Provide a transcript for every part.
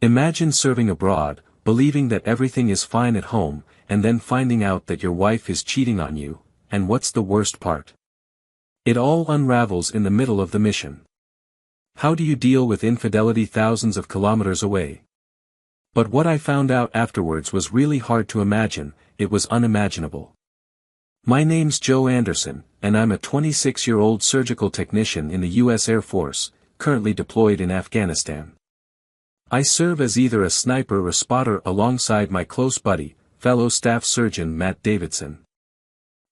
Imagine serving abroad, believing that everything is fine at home, and then finding out that your wife is cheating on you, and what's the worst part? It all unravels in the middle of the mission. How do you deal with infidelity thousands of kilometers away? But what I found out afterwards was really hard to imagine, it was unimaginable. My name's Joe Anderson, and I'm a 26-year-old surgical technician in the U.S. Air Force, currently deployed in Afghanistan. I serve as either a sniper or spotter alongside my close buddy, fellow staff surgeon Matt Davidson.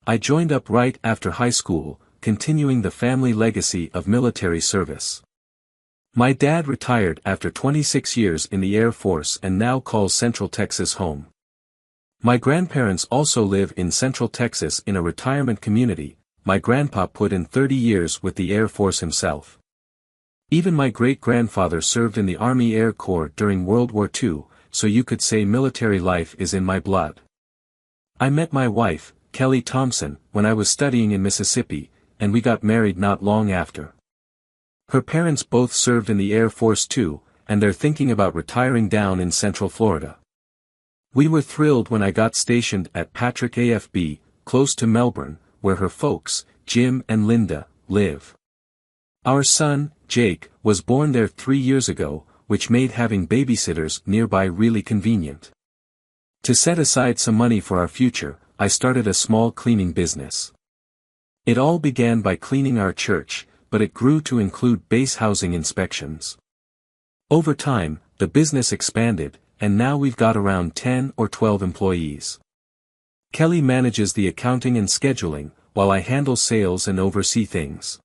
I joined up right after high school, continuing the family legacy of military service. My dad retired after 26 years in the Air Force and now calls Central Texas home. My grandparents also live in Central Texas in a retirement community. My grandpa put in 30 years with the Air Force himself. Even my great-grandfather served in the Army Air Corps during World War II, so you could say military life is in my blood. I met my wife, Kelly Thompson, when I was studying in Mississippi, and we got married not long after. Her parents both served in the Air Force too, and they're thinking about retiring down in Central Florida. We were thrilled when I got stationed at Patrick AFB, close to Melbourne, where her folks, Jim and Linda, live. Our son, Jake, was born there 3 years ago, which made having babysitters nearby really convenient. To set aside some money for our future, I started a small cleaning business. It all began by cleaning our church, but it grew to include base housing inspections. Over time, the business expanded, and now we've got around 10 or 12 employees. Kelly manages the accounting and scheduling, while I handle sales and oversee things.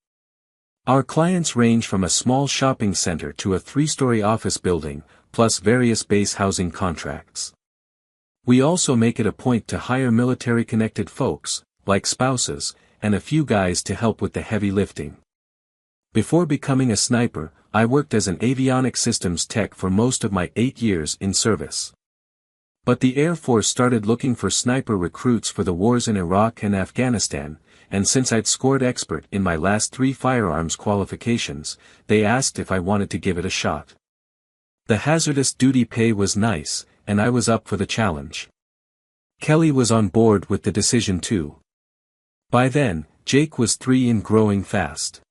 Our clients range from a small shopping center to a 3-story office building, plus various base housing contracts. We also make it a point to hire military-connected folks, like spouses, and a few guys to help with the heavy lifting. Before becoming a sniper, I worked as an avionics systems tech for most of my 8 years in service. But the Air Force started looking for sniper recruits for the wars in Iraq and Afghanistan, and since I'd scored expert in my last 3 firearms qualifications, they asked if I wanted to give it a shot. The hazardous duty pay was nice, and I was up for the challenge. Kelly was on board with the decision too. By then, Jake was 3 and growing fast.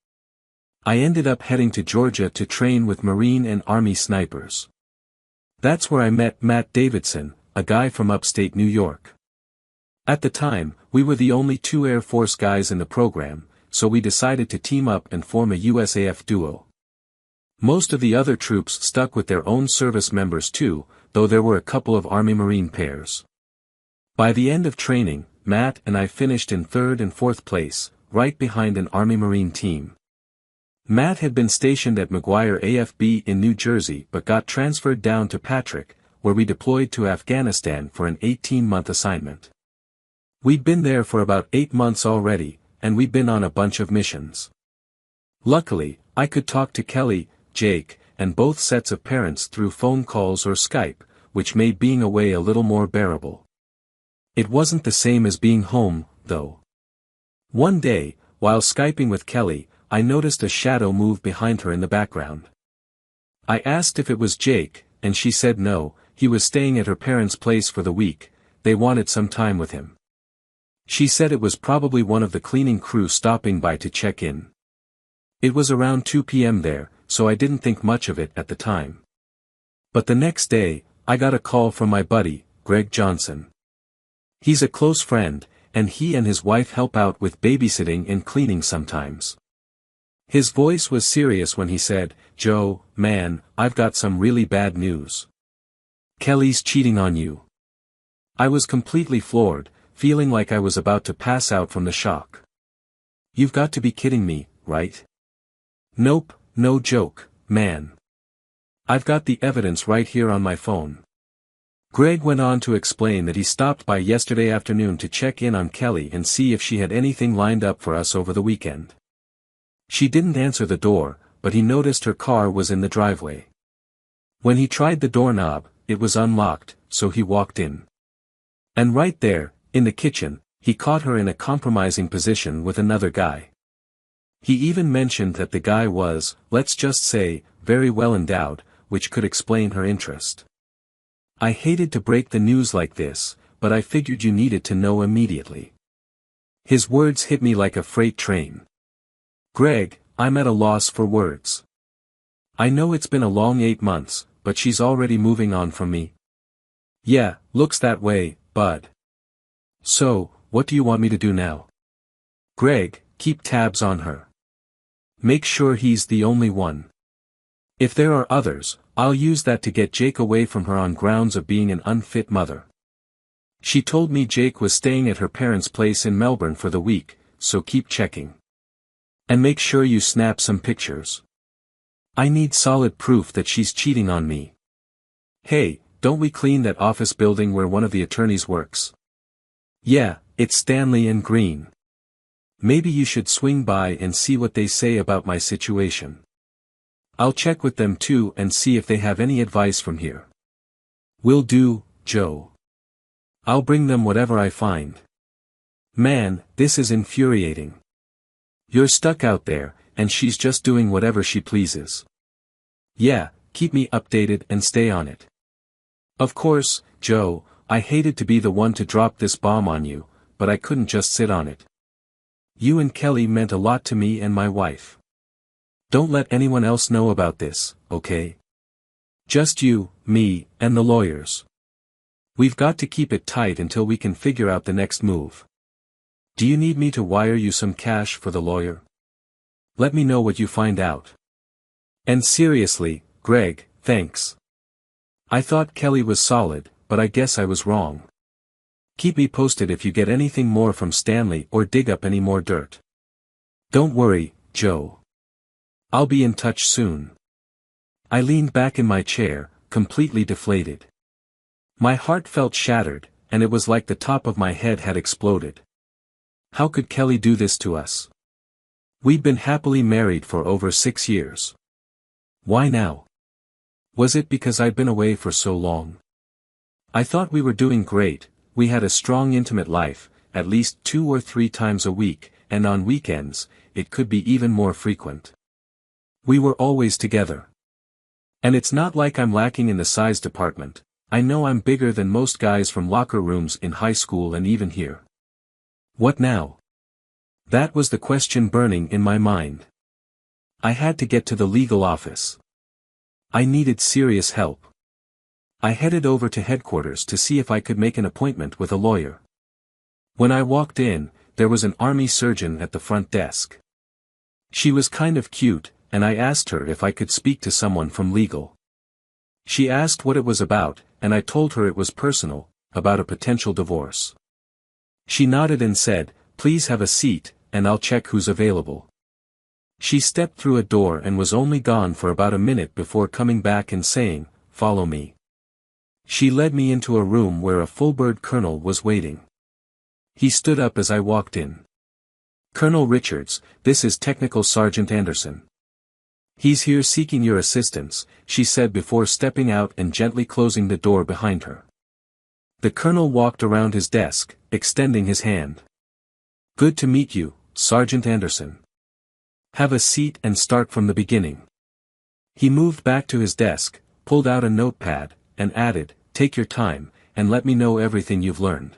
I ended up heading to Georgia to train with Marine and Army snipers. That's where I met Matt Davidson, a guy from upstate New York. At the time, we were the only 2 Air Force guys in the program, so we decided to team up and form a USAF duo. Most of the other troops stuck with their own service members too, though there were a couple of Army-Marine pairs. By the end of training, Matt and I finished in 3rd and 4th place, right behind an Army-Marine team. Matt had been stationed at McGuire AFB in New Jersey but got transferred down to Patrick, where we deployed to Afghanistan for an 18-month assignment. We'd been there for about 8 months already, and we'd been on a bunch of missions. Luckily, I could talk to Kelly, Jake, and both sets of parents through phone calls or Skype, which made being away a little more bearable. It wasn't the same as being home, though. One day, while Skyping with Kelly, I noticed a shadow move behind her in the background. I asked if it was Jake, and she said no, he was staying at her parents' place for the week, they wanted some time with him. She said it was probably one of the cleaning crew stopping by to check in. It was around 2 p.m. there, so I didn't think much of it at the time. But the next day, I got a call from my buddy, Greg Johnson. He's a close friend, and he and his wife help out with babysitting and cleaning sometimes. His voice was serious when he said, "Joe, man, I've got some really bad news. Kelly's cheating on you." I was completely floored, feeling like I was about to pass out from the shock. "You've got to be kidding me, right?" "Nope, no joke, man. I've got the evidence right here on my phone." Greg went on to explain that he stopped by yesterday afternoon to check in on Kelly and see if she had anything lined up for us over the weekend. She didn't answer the door, but he noticed her car was in the driveway. When he tried the doorknob, it was unlocked, so he walked in. And right there, in the kitchen, he caught her in a compromising position with another guy. He even mentioned that the guy was, let's just say, very well endowed, which could explain her interest. I hated to break the news like this, but I figured you needed to know immediately. His words hit me like a freight train. Greg, I'm at a loss for words. I know it's been a long 8 months, but she's already moving on from me. Yeah, looks that way, bud. So, what do you want me to do now? Greg, keep tabs on her. Make sure he's the only one. If there are others, I'll use that to get Jake away from her on grounds of being an unfit mother. She told me Jake was staying at her parents' place in Melbourne for the week, so keep checking. And make sure you snap some pictures. I need solid proof that she's cheating on me. Hey, don't we clean that office building where one of the attorneys works? Yeah, it's Stanley and Green. Maybe you should swing by and see what they say about my situation. I'll check with them too and see if they have any advice from here. Will do, Joe. I'll bring them whatever I find. Man, this is infuriating. You're stuck out there, and she's just doing whatever she pleases. Yeah, keep me updated and stay on it. Of course, Joe, I hated to be the one to drop this bomb on you, but I couldn't just sit on it. You and Kelly meant a lot to me and my wife. Don't let anyone else know about this, okay? Just you, me, and the lawyers. We've got to keep it tight until we can figure out the next move. Do you need me to wire you some cash for the lawyer? Let me know what you find out. And seriously, Greg, thanks. I thought Kelly was solid, but I guess I was wrong. Keep me posted if you get anything more from Stanley or dig up any more dirt. Don't worry, Joe. I'll be in touch soon. I leaned back in my chair, completely deflated. My heart felt shattered, and it was like the top of my head had exploded. How could Kelly do this to us? We'd been happily married for over 6 years. Why now? Was it because I'd been away for so long? I thought we were doing great, we had a strong intimate life, at least 2 or 3 times a week, and on weekends, it could be even more frequent. We were always together. And it's not like I'm lacking in the size department, I know I'm bigger than most guys from locker rooms in high school and even here. What now? That was the question burning in my mind. I had to get to the legal office. I needed serious help. I headed over to headquarters to see if I could make an appointment with a lawyer. When I walked in, there was an army surgeon at the front desk. She was kind of cute, and I asked her if I could speak to someone from legal. She asked what it was about, and I told her it was personal, about a potential divorce. She nodded and said, "Please have a seat, and I'll check who's available." She stepped through a door and was only gone for about a minute before coming back and saying, "Follow me." She led me into a room where a full-bird colonel was waiting. He stood up as I walked in. "Colonel Richards, this is Technical Sergeant Anderson. He's here seeking your assistance," she said before stepping out and gently closing the door behind her. The colonel walked around his desk, extending his hand. "Good to meet you, Sergeant Anderson. Have a seat and start from the beginning." He moved back to his desk, pulled out a notepad, and added, "Take your time, and let me know everything you've learned."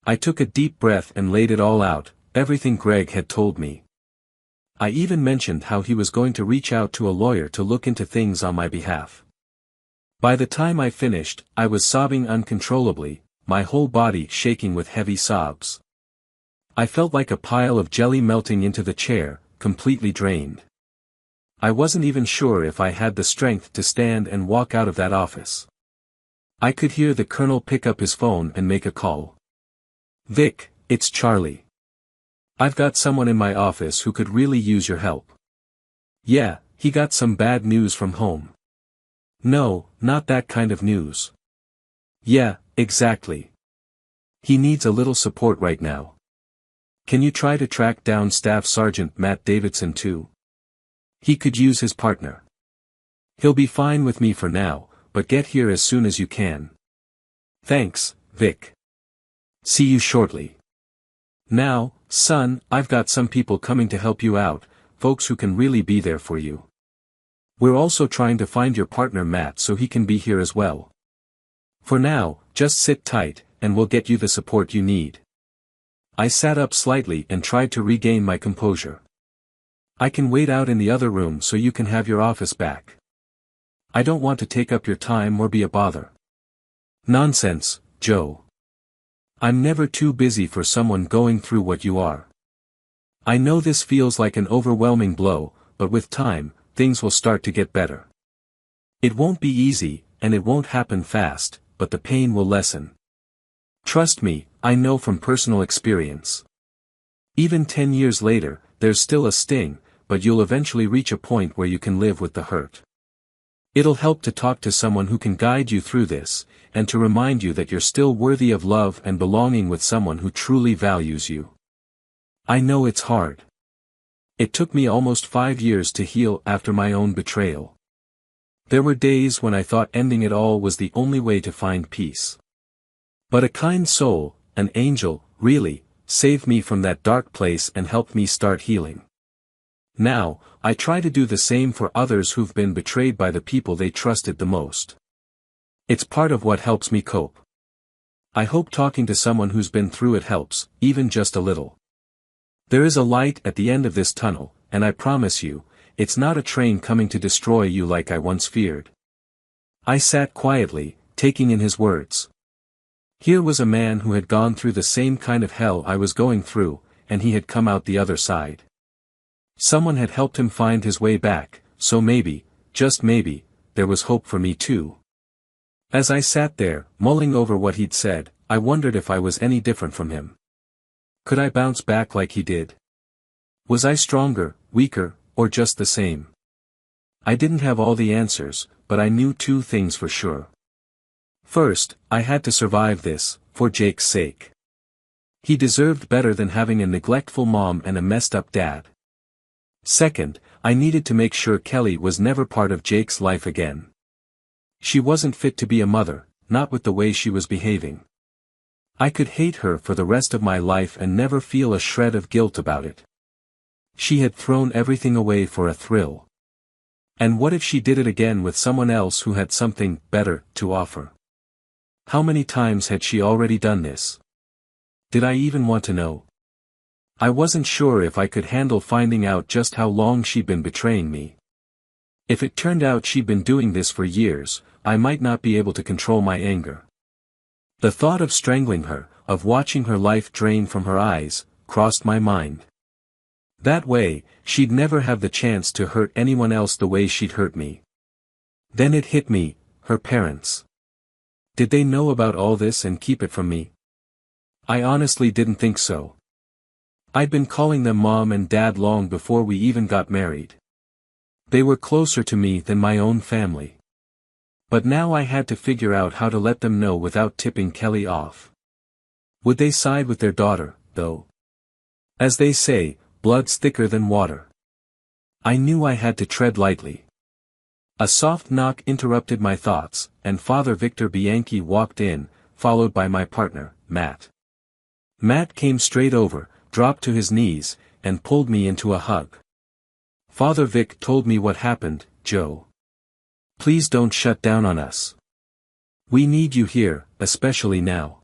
I took a deep breath and laid it all out, everything Greg had told me. I even mentioned how he was going to reach out to a lawyer to look into things on my behalf. By the time I finished, I was sobbing uncontrollably, my whole body shaking with heavy sobs. I felt like a pile of jelly melting into the chair, completely drained. I wasn't even sure if I had the strength to stand and walk out of that office. I could hear the colonel pick up his phone and make a call. "Vic, it's Charlie. I've got someone in my office who could really use your help." "Yeah, he got some bad news from home." "No, not that kind of news." "Yeah, exactly. He needs a little support right now. Can you try to track down Staff Sergeant Matt Davidson too? He could use his partner. He'll be fine with me for now, but get here as soon as you can." "Thanks, Vic. See you shortly." "Now, son, I've got some people coming to help you out, folks who can really be there for you." We're also trying to find your partner Matt so he can be here as well. For now, just sit tight, and we'll get you the support you need. I sat up slightly and tried to regain my composure. I can wait out in the other room so you can have your office back. I don't want to take up your time or be a bother. Nonsense, Joe. I'm never too busy for someone going through what you are. I know this feels like an overwhelming blow, but with time, things will start to get better. It won't be easy, and it won't happen fast, but the pain will lessen. Trust me, I know from personal experience. Even 10 years later, there's still a sting, but you'll eventually reach a point where you can live with the hurt. It'll help to talk to someone who can guide you through this, and to remind you that you're still worthy of love and belonging with someone who truly values you. I know it's hard. It took me almost 5 years to heal after my own betrayal. There were days when I thought ending it all was the only way to find peace. But a kind soul, an angel, really, saved me from that dark place and helped me start healing. Now, I try to do the same for others who've been betrayed by the people they trusted the most. It's part of what helps me cope. I hope talking to someone who's been through it helps, even just a little. There is a light at the end of this tunnel, and I promise you, it's not a train coming to destroy you like I once feared. I sat quietly, taking in his words. Here was a man who had gone through the same kind of hell I was going through, and he had come out the other side. Someone had helped him find his way back, so maybe, just maybe, there was hope for me too. As I sat there, mulling over what he'd said, I wondered if I was any different from him. Could I bounce back like he did? Was I stronger, weaker, or just the same? I didn't have all the answers, but I knew 2 things for sure. First, I had to survive this, for Jake's sake. He deserved better than having a neglectful mom and a messed up dad. Second, I needed to make sure Kelly was never part of Jake's life again. She wasn't fit to be a mother, not with the way she was behaving. I could hate her for the rest of my life and never feel a shred of guilt about it. She had thrown everything away for a thrill. And what if she did it again with someone else who had something better to offer? How many times had she already done this? Did I even want to know? I wasn't sure if I could handle finding out just how long she'd been betraying me. If it turned out she'd been doing this for years, I might not be able to control my anger. The thought of strangling her, of watching her life drain from her eyes, crossed my mind. That way, she'd never have the chance to hurt anyone else the way she'd hurt me. Then it hit me, her parents. Did they know about all this and keep it from me? I honestly didn't think so. I'd been calling them mom and dad long before we even got married. They were closer to me than my own family. But now I had to figure out how to let them know without tipping Kelly off. Would they side with their daughter, though? As they say, blood's thicker than water. I knew I had to tread lightly. A soft knock interrupted my thoughts, and Father Victor Bianchi walked in, followed by my partner, Matt. Matt came straight over, dropped to his knees, and pulled me into a hug. Father Vic told me what happened, Joe. Please don't shut down on us. We need you here, especially now.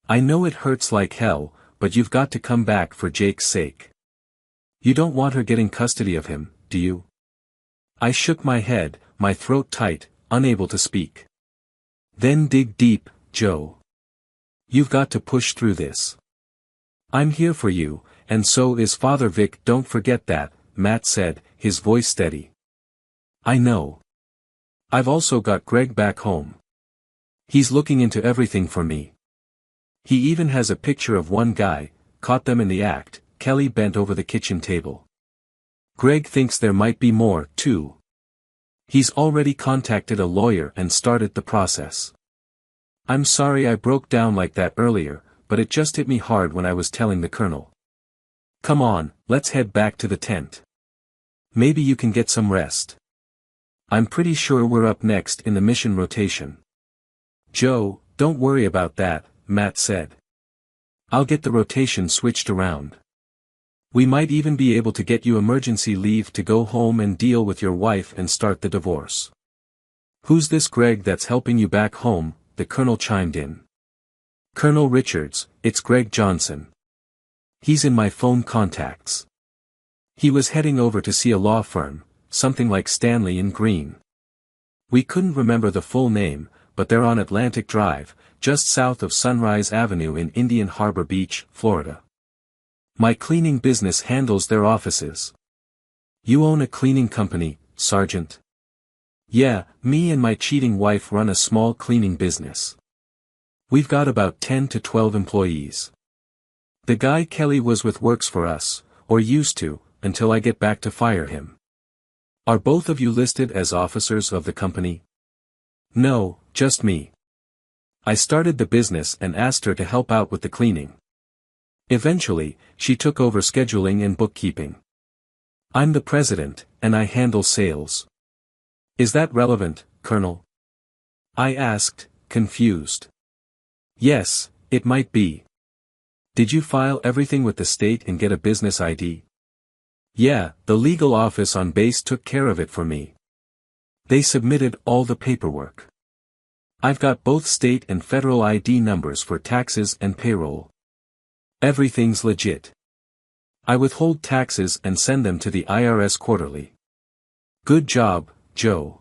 I know it hurts like hell, but you've got to come back for Jake's sake. You don't want her getting custody of him, do you? I shook my head, my throat tight, unable to speak. Then dig deep, Joe. You've got to push through this. I'm here for you, and so is Father Vic. Don't forget that, Matt said, his voice steady. I know. I've also got Greg back home. He's looking into everything for me. He even has a picture of one guy, caught them in the act. Kelly bent over the kitchen table. Greg thinks there might be more, too. He's already contacted a lawyer and started the process. I'm sorry I broke down like that earlier, but it just hit me hard when I was telling the colonel. Come on, let's head back to the tent. Maybe you can get some rest. I'm pretty sure we're up next in the mission rotation. Joe, don't worry about that, Matt said. I'll get the rotation switched around. We might even be able to get you emergency leave to go home and deal with your wife and start the divorce. Who's this Greg that's helping you back home? The colonel chimed in. Colonel Richards, it's Greg Johnson. He's in my phone contacts. He was heading over to see a law firm, something like Stanley and Green. We couldn't remember the full name, but they're on Atlantic Drive, just south of Sunrise Avenue in Indian Harbor Beach, Florida. My cleaning business handles their offices. You own a cleaning company, Sergeant? Yeah, me and my cheating wife run a small cleaning business. We've got about 10 to 12 employees. The guy Kelly was with works for us, or used to, until I get back to fire him. Are both of you listed as officers of the company? No, just me. I started the business and asked her to help out with the cleaning. Eventually, she took over scheduling and bookkeeping. I'm the president, and I handle sales. Is that relevant, Colonel? I asked, confused. Yes, it might be. Did you file everything with the state and get a business ID? Yeah, the legal office on base took care of it for me. They submitted all the paperwork. I've got both state and federal ID numbers for taxes and payroll. Everything's legit. I withhold taxes and send them to the IRS quarterly. Good job, Joe.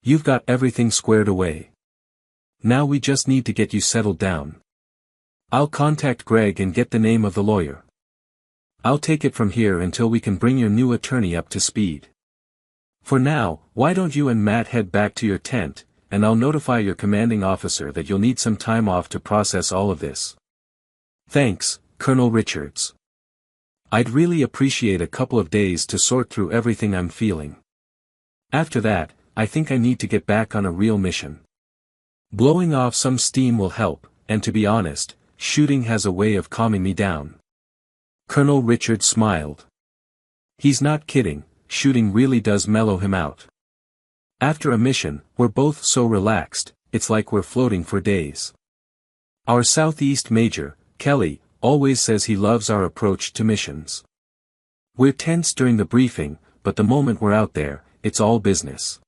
You've got everything squared away. Now we just need to get you settled down. I'll contact Greg and get the name of the lawyer. I'll take it from here until we can bring your new attorney up to speed. For now, why don't you and Matt head back to your tent, and I'll notify your commanding officer that you'll need some time off to process all of this. Thanks, Colonel Richards. I'd really appreciate a couple of days to sort through everything I'm feeling. After that, I think I need to get back on a real mission. Blowing off some steam will help, and to be honest, shooting has a way of calming me down. Colonel Richards smiled. He's not kidding, shooting really does mellow him out. After a mission, we're both so relaxed, it's like we're floating for days. Our Southeast Major, Kelly, always says he loves our approach to missions. We're tense during the briefing, but the moment we're out there, it's all business.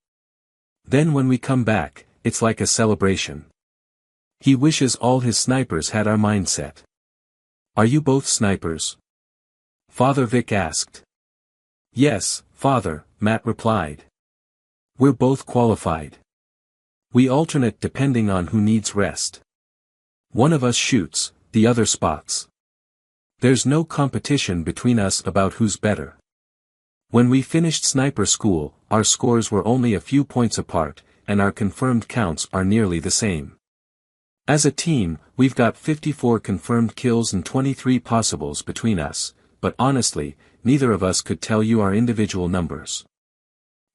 Then when we come back, it's like a celebration. He wishes all his snipers had our mindset. Are you both snipers? Father Vic asked. Yes, Father, Matt replied. We're both qualified. We alternate depending on who needs rest. One of us shoots, the other spots. There's no competition between us about who's better. When we finished sniper school, our scores were only a few points apart, and our confirmed counts are nearly the same. As a team, we've got 54 confirmed kills and 23 possibles between us, but honestly, neither of us could tell you our individual numbers.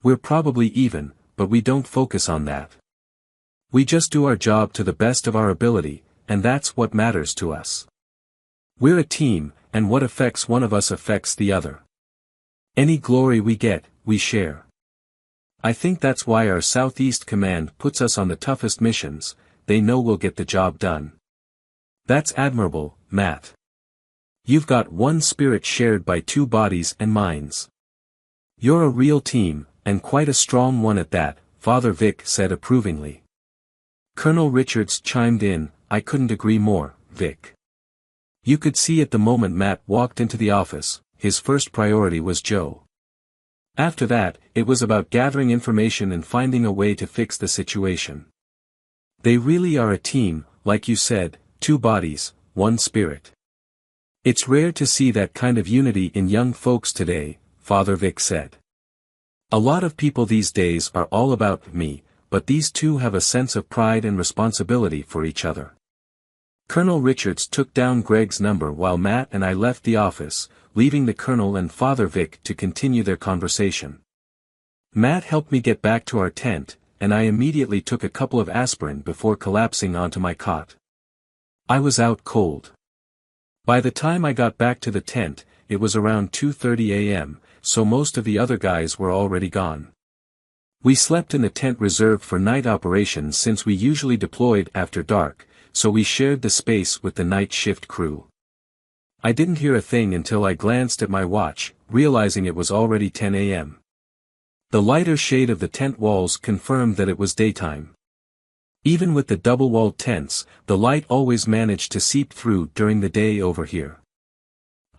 We're probably even, but we don't focus on that. We just do our job to the best of our ability, and that's what matters to us. We're a team, and what affects one of us affects the other. Any glory we get, we share. I think that's why our Southeast Command puts us on the toughest missions. They know we'll get the job done. That's admirable, Matt. You've got one spirit shared by two bodies and minds. You're a real team, and quite a strong one at that, Father Vic said approvingly. Colonel Richards chimed in, I couldn't agree more, Vic. You could see at the moment Matt walked into the office, his first priority was Joe. After that, it was about gathering information and finding a way to fix the situation. They really are a team, like you said, two bodies, one spirit. It's rare to see that kind of unity in young folks today, Father Vic said. A lot of people these days are all about me, but these two have a sense of pride and responsibility for each other. Colonel Richards took down Greg's number while Matt and I left the office, leaving the Colonel and Father Vic to continue their conversation. Matt helped me get back to our tent, and I immediately took a couple of aspirin before collapsing onto my cot. I was out cold. By the time I got back to the tent, it was around 2:30 a.m., so most of the other guys were already gone. We slept in the tent reserved for night operations since we usually deployed after dark, so we shared the space with the night shift crew. I didn't hear a thing until I glanced at my watch, realizing it was already 10 a.m. The lighter shade of the tent walls confirmed that it was daytime. Even with the double-walled tents, the light always managed to seep through during the day over here.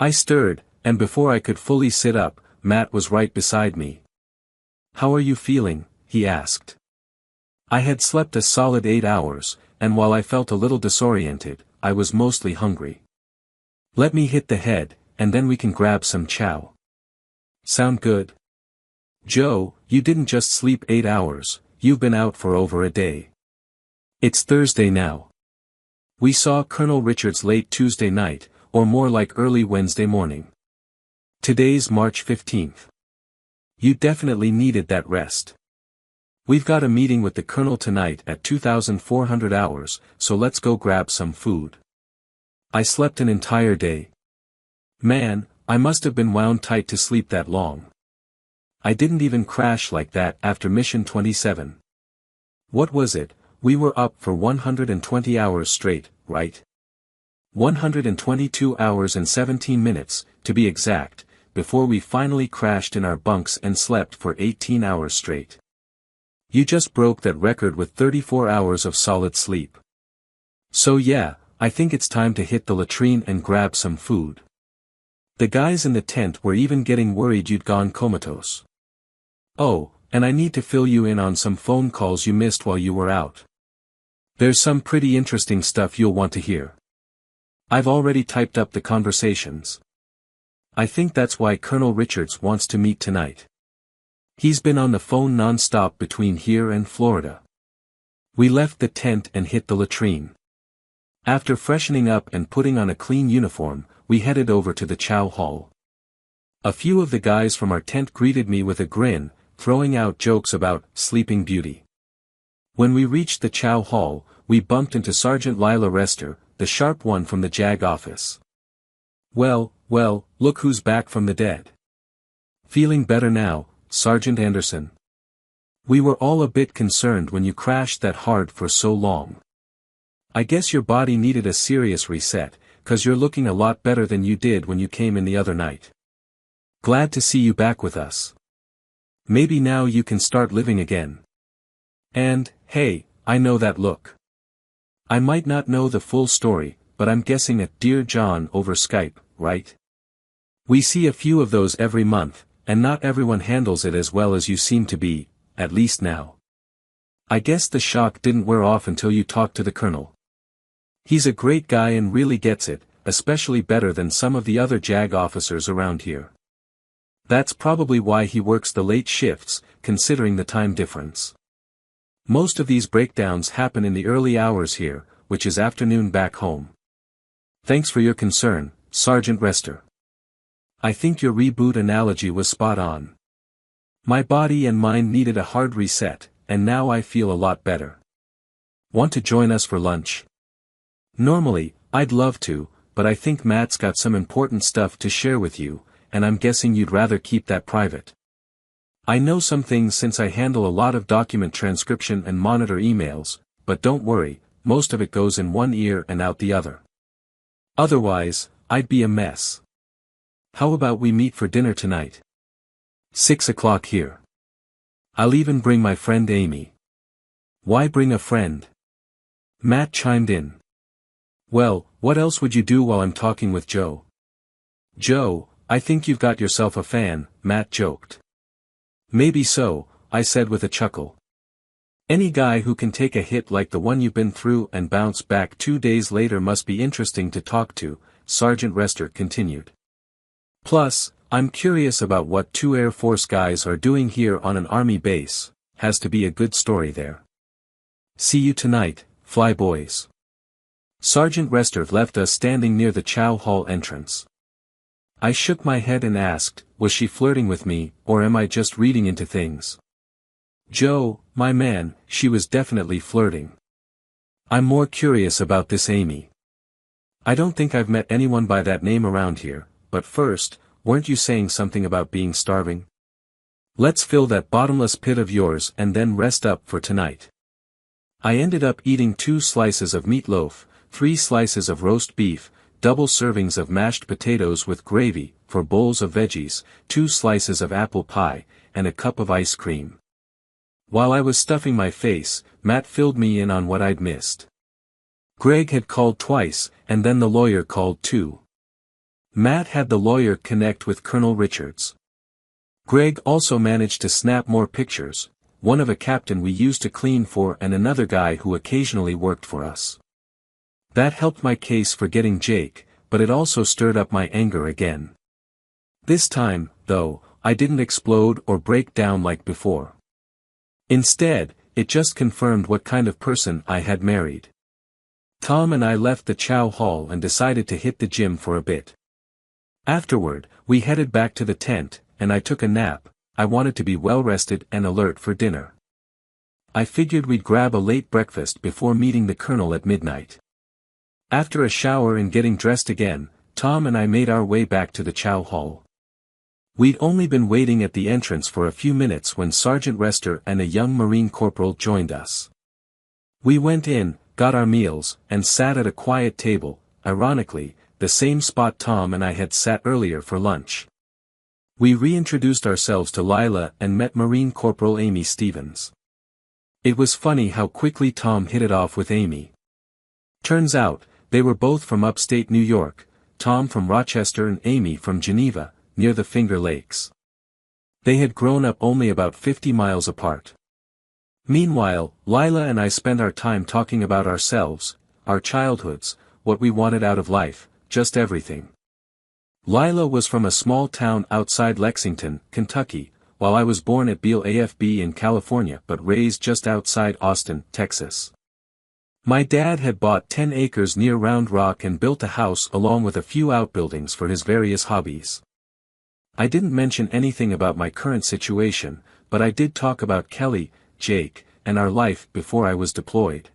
I stirred, and before I could fully sit up, Matt was right beside me. "How are you feeling?" he asked. I had slept a solid 8 hours, and while I felt a little disoriented, I was mostly hungry. "Let me hit the head, and then we can grab some chow." "Sound good?" "Joe, you didn't just sleep 8 hours, you've been out for over a day. It's Thursday now. We saw Colonel Richards late Tuesday night, or more like early Wednesday morning. Today's March 15th. You definitely needed that rest. We've got a meeting with the Colonel tonight at 2400 hours, so let's go grab some food." I slept an entire day. Man, I must have been wound tight to sleep that long. I didn't even crash like that after Mission 27. What was it? We were up for 120 hours straight, right? 122 hours and 17 minutes, to be exact, before we finally crashed in our bunks and slept for 18 hours straight. You just broke that record with 34 hours of solid sleep. So yeah, I think it's time to hit the latrine and grab some food. The guys in the tent were even getting worried you'd gone comatose. Oh, and I need to fill you in on some phone calls you missed while you were out. There's some pretty interesting stuff you'll want to hear. I've already typed up the conversations. I think that's why Colonel Richards wants to meet tonight. He's been on the phone non-stop between here and Florida. We left the tent and hit the latrine. After freshening up and putting on a clean uniform, we headed over to the chow hall. A few of the guys from our tent greeted me with a grin, throwing out jokes about Sleeping Beauty. When we reached the chow hall, we bumped into Sergeant Lila Rester, the sharp one from the JAG office. Well, look who's back from the dead. Feeling better now, Sergeant Anderson? We were all a bit concerned when you crashed that hard for so long. I guess your body needed a serious reset, 'cause you're looking a lot better than you did when you came in the other night. Glad to see you back with us. Maybe now you can start living again. And, hey, I know that look. I might not know the full story, but I'm guessing at Dear John over Skype, right? We see a few of those every month, and not everyone handles it as well as you seem to be, at least now. I guess the shock didn't wear off until you talked to the Colonel. He's a great guy and really gets it, especially better than some of the other JAG officers around here. That's probably why he works the late shifts, considering the time difference. Most of these breakdowns happen in the early hours here, which is afternoon back home. Thanks for your concern, Sergeant Rester. I think your reboot analogy was spot on. My body and mind needed a hard reset, and now I feel a lot better. Want to join us for lunch? Normally, I'd love to, but I think Matt's got some important stuff to share with you, and I'm guessing you'd rather keep that private. I know some things since I handle a lot of document transcription and monitor emails, but don't worry, most of it goes in one ear and out the other. Otherwise, I'd be a mess. How about we meet for dinner tonight? 6 o'clock here. I'll even bring my friend Amy. Why bring a friend? Matt chimed in. Well, what else would you do while I'm talking with Joe? Joe, I think you've got yourself a fan, Matt joked. Maybe so, I said with a chuckle. Any guy who can take a hit like the one you've been through and bounce back 2 days later must be interesting to talk to, Sergeant Rester continued. Plus, I'm curious about what 2 Air Force guys are doing here on an Army base, has to be a good story there. See you tonight, fly boys. Sergeant Rester left us standing near the chow hall entrance. I shook my head and asked, was she flirting with me, or am I just reading into things? Joe, my man, she was definitely flirting. I'm more curious about this Amy. I don't think I've met anyone by that name around here, but first, weren't you saying something about being starving? Let's fill that bottomless pit of yours and then rest up for tonight. I ended up eating 2 slices of meatloaf, 3 slices of roast beef, double servings of mashed potatoes with gravy, 4 bowls of veggies, 2 slices of apple pie, and a cup of ice cream. While I was stuffing my face, Matt filled me in on what I'd missed. Greg had called twice, and then the lawyer called too. Matt had the lawyer connect with Colonel Richards. Greg also managed to snap more pictures, one of a captain we used to clean for and another guy who occasionally worked for us. That helped my case for getting Jake, but it also stirred up my anger again. This time, though, I didn't explode or break down like before. Instead, it just confirmed what kind of person I had married. Tom and I left the chow hall and decided to hit the gym for a bit. Afterward, we headed back to the tent, and I took a nap. I wanted to be well rested and alert for dinner. I figured we'd grab a late breakfast before meeting the colonel at midnight. After a shower and getting dressed again, Tom and I made our way back to the chow hall. We'd only been waiting at the entrance for a few minutes when Sergeant Rester and a young Marine corporal joined us. We went in, got our meals, and sat at a quiet table, ironically, the same spot Tom and I had sat earlier for lunch. We reintroduced ourselves to Lila and met Marine Corporal Amy Stevens. It was funny how quickly Tom hit it off with Amy. Turns out, they were both from upstate New York, Tom from Rochester and Amy from Geneva, near the Finger Lakes. They had grown up only about 50 miles apart. Meanwhile, Lila and I spent our time talking about ourselves, our childhoods, what we wanted out of life, just everything. Lila was from a small town outside Lexington, Kentucky, while I was born at Beale AFB in California but raised just outside Austin, Texas. My dad had bought 10 acres near Round Rock and built a house along with a few outbuildings for his various hobbies. I didn't mention anything about my current situation, but I did talk about Kelly, Jake, and our life before I was deployed.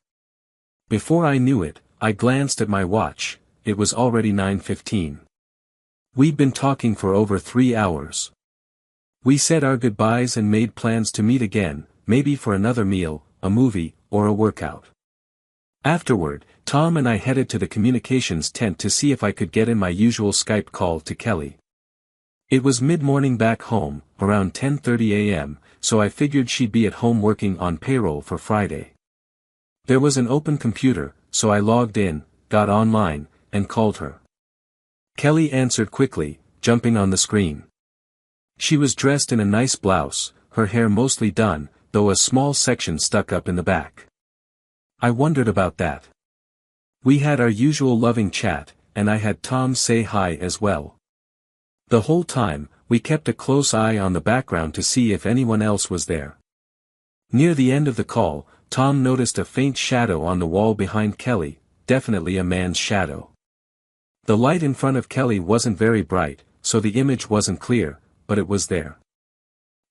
Before I knew it, I glanced at my watch. It was already 9:15. We'd been talking for over 3 hours. We said our goodbyes and made plans to meet again, maybe for another meal, a movie, or a workout. Afterward, Tom and I headed to the communications tent to see if I could get in my usual Skype call to Kelly. It was mid-morning back home, around 10:30 a.m., so I figured she'd be at home working on payroll for Friday. There was an open computer, so I logged in, got online, and called her. Kelly answered quickly, jumping on the screen. She was dressed in a nice blouse, her hair mostly done, though a small section stuck up in the back. I wondered about that. We had our usual loving chat, and I had Tom say hi as well. The whole time, we kept a close eye on the background to see if anyone else was there. Near the end of the call, Tom noticed a faint shadow on the wall behind Kelly, definitely a man's shadow. The light in front of Kelly wasn't very bright, so the image wasn't clear, but it was there.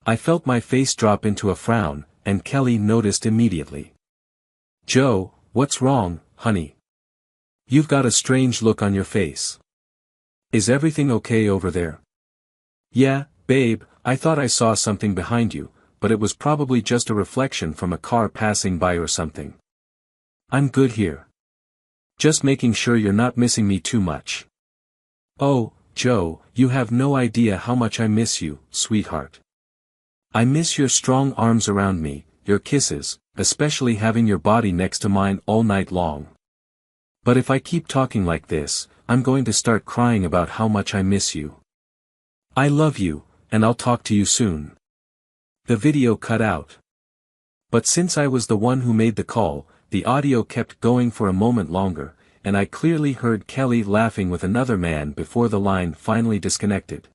I felt my face drop into a frown, and Kelly noticed immediately. "Joe, what's wrong, honey? You've got a strange look on your face. Is everything okay over there?" "Yeah, babe, I thought I saw something behind you, but it was probably just a reflection from a car passing by or something. I'm good here. Just making sure you're not missing me too much." "Oh, Joe, you have no idea how much I miss you, sweetheart. I miss your strong arms around me, your kisses, especially having your body next to mine all night long. But if I keep talking like this, I'm going to start crying about how much I miss you. I love you, and I'll talk to you soon." The video cut out. But since I was the one who made the call, the audio kept going for a moment longer, and I clearly heard Kelly laughing with another man before the line finally disconnected.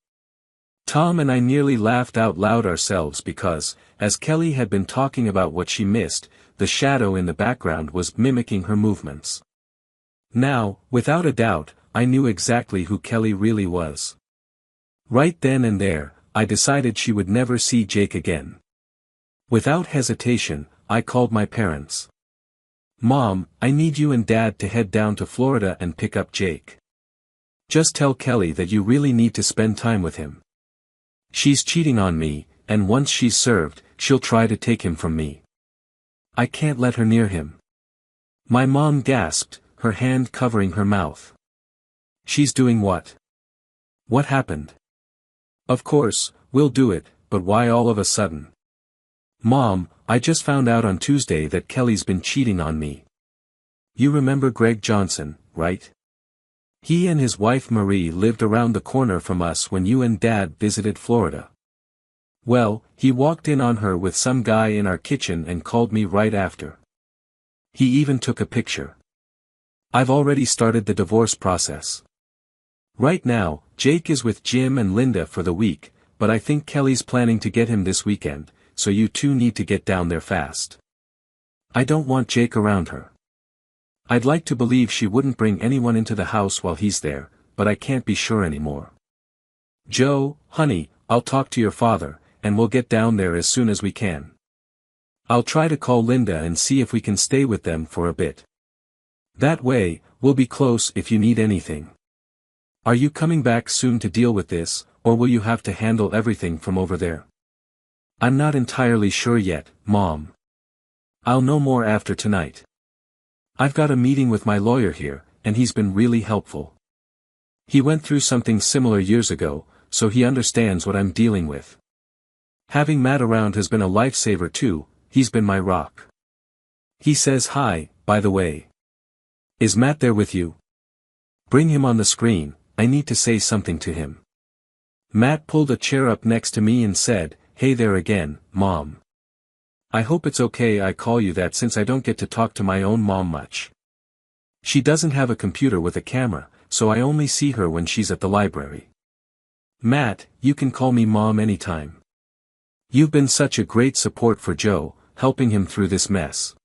Tom and I nearly laughed out loud ourselves because, as Kelly had been talking about what she missed, the shadow in the background was mimicking her movements. Now, without a doubt, I knew exactly who Kelly really was. Right then and there, I decided she would never see Jake again. Without hesitation, I called my parents. "Mom, I need you and Dad to head down to Florida and pick up Jake. Just tell Kelly that you really need to spend time with him. She's cheating on me, and once she's served, she'll try to take him from me. I can't let her near him." My mom gasped, her hand covering her mouth. She's doing what? What happened? Of course, we'll do it, but why all of a sudden? Mom, I just found out on Tuesday that Kelly's been cheating on me. You remember Greg Johnson, right? He and his wife Marie lived around the corner from us when you and Dad visited Florida. Well, he walked in on her with some guy in our kitchen and called me right after. He even took a picture. I've already started the divorce process. Right now, Jake is with Jim and Linda for the week, but I think Kelly's planning to get him this weekend, so you two need to get down there fast. I don't want Jake around her. I'd like to believe she wouldn't bring anyone into the house while he's there, but I can't be sure anymore. Joe, honey, I'll talk to your father, and we'll get down there as soon as we can. I'll try to call Linda and see if we can stay with them for a bit. That way, we'll be close if you need anything. Are you coming back soon to deal with this, or will you have to handle everything from over there? I'm not entirely sure yet, Mom. I'll know more after tonight. I've got a meeting with my lawyer here, and he's been really helpful. He went through something similar years ago, so he understands what I'm dealing with. Having Matt around has been a lifesaver too, he's been my rock. He says hi, by the way. Is Matt there with you? Bring him on the screen, I need to say something to him. Matt pulled a chair up next to me and said, "Hey there again, Mom. I hope it's okay I call you that since I don't get to talk to my own mom much. She doesn't have a computer with a camera, so I only see her when she's at the library. Matt, you can call me Mom anytime. You've been such a great support for Joe, helping him through this mess.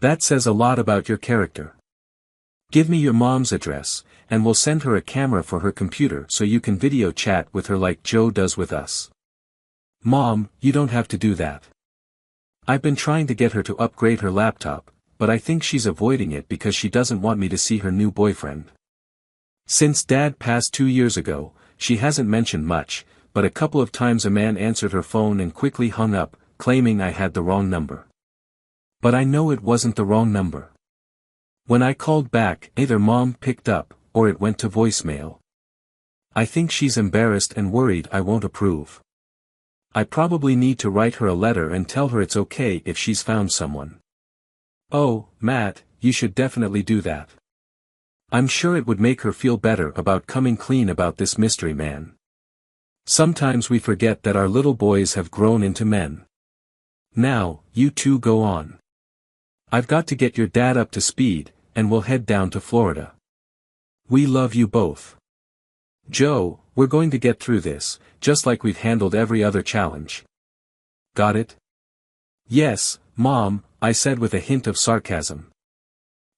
That says a lot about your character. Give me your mom's address, and we'll send her a camera for her computer so you can video chat with her like Joe does with us." Mom, you don't have to do that. I've been trying to get her to upgrade her laptop, but I think she's avoiding it because she doesn't want me to see her new boyfriend. Since Dad passed 2 years ago, she hasn't mentioned much, but a couple of times a man answered her phone and quickly hung up, claiming I had the wrong number. But I know it wasn't the wrong number. When I called back, either Mom picked up, or it went to voicemail. I think she's embarrassed and worried I won't approve. I probably need to write her a letter and tell her it's okay if she's found someone. Oh, Matt, you should definitely do that. I'm sure it would make her feel better about coming clean about this mystery man. Sometimes we forget that our little boys have grown into men. Now, you two go on. I've got to get your dad up to speed, and we'll head down to Florida. We love you both. Joe, we're going to get through this, just like we've handled every other challenge. Got it? Yes, Mom, I said with a hint of sarcasm.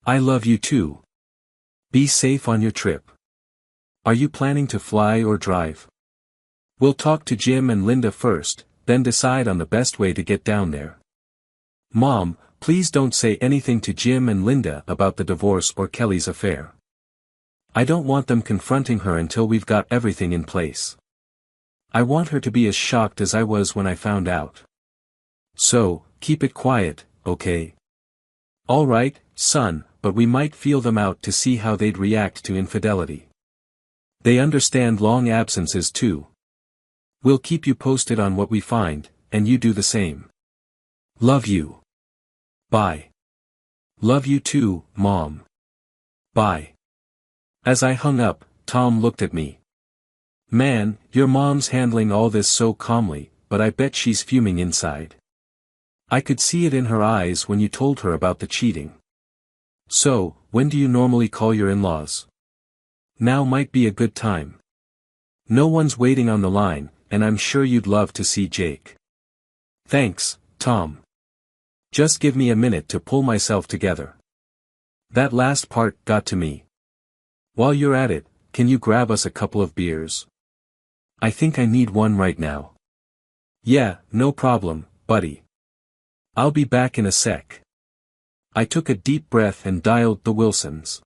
I love you too. Be safe on your trip. Are you planning to fly or drive? We'll talk to Jim and Linda first, then decide on the best way to get down there. Mom, please don't say anything to Jim and Linda about the divorce or Kelly's affair. I don't want them confronting her until we've got everything in place. I want her to be as shocked as I was when I found out. So, keep it quiet, okay? All right, son, but we might feel them out to see how they'd react to infidelity. They understand long absences too. We'll keep you posted on what we find, and you do the same. Love you. Bye. Love you too, Mom. Bye. As I hung up, Tom looked at me. Man, your mom's handling all this so calmly, but I bet she's fuming inside. I could see it in her eyes when you told her about the cheating. So, when do you normally call your in-laws? Now might be a good time. No one's waiting on the line, and I'm sure you'd love to see Jake. Thanks, Tom. Just give me a minute to pull myself together. That last part got to me. While you're at it, can you grab us a couple of beers? I think I need one right now. Yeah, no problem, buddy. I'll be back in a sec. I took a deep breath and dialed the Wilsons.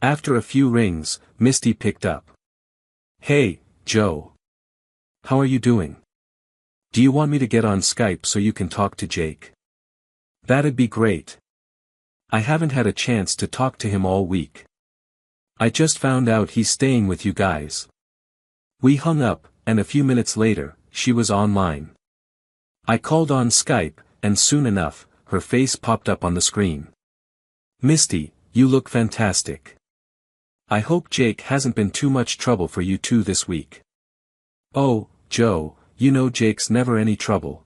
After a few rings, Misty picked up. Hey, Joe. How are you doing? Do you want me to get on Skype so you can talk to Jake? That'd be great. I haven't had a chance to talk to him all week. I just found out he's staying with you guys. We hung up, and a few minutes later, she was online. I called on Skype, and soon enough, her face popped up on the screen. Misty, you look fantastic. I hope Jake hasn't been too much trouble for you two this week. Oh, Joe, you know Jake's never any trouble.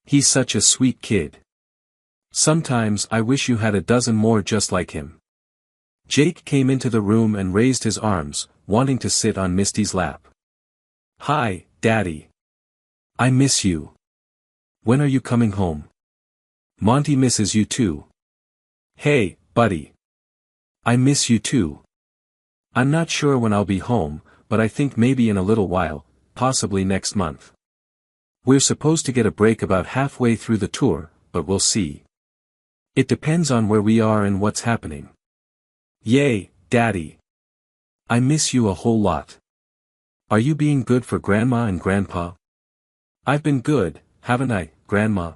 He's such a sweet kid. Sometimes I wish you had a dozen more just like him. Jake came into the room and raised his arms, wanting to sit on Misty's lap. Hi, Daddy. I miss you. When are you coming home? Monty misses you too. Hey, buddy. I miss you too. I'm not sure when I'll be home, but I think maybe in a little while, possibly next month. We're supposed to get a break about halfway through the tour, but we'll see. It depends on where we are and what's happening. Yay, Daddy. I miss you a whole lot. Are you being good for Grandma and Grandpa? I've been good, haven't I, Grandma?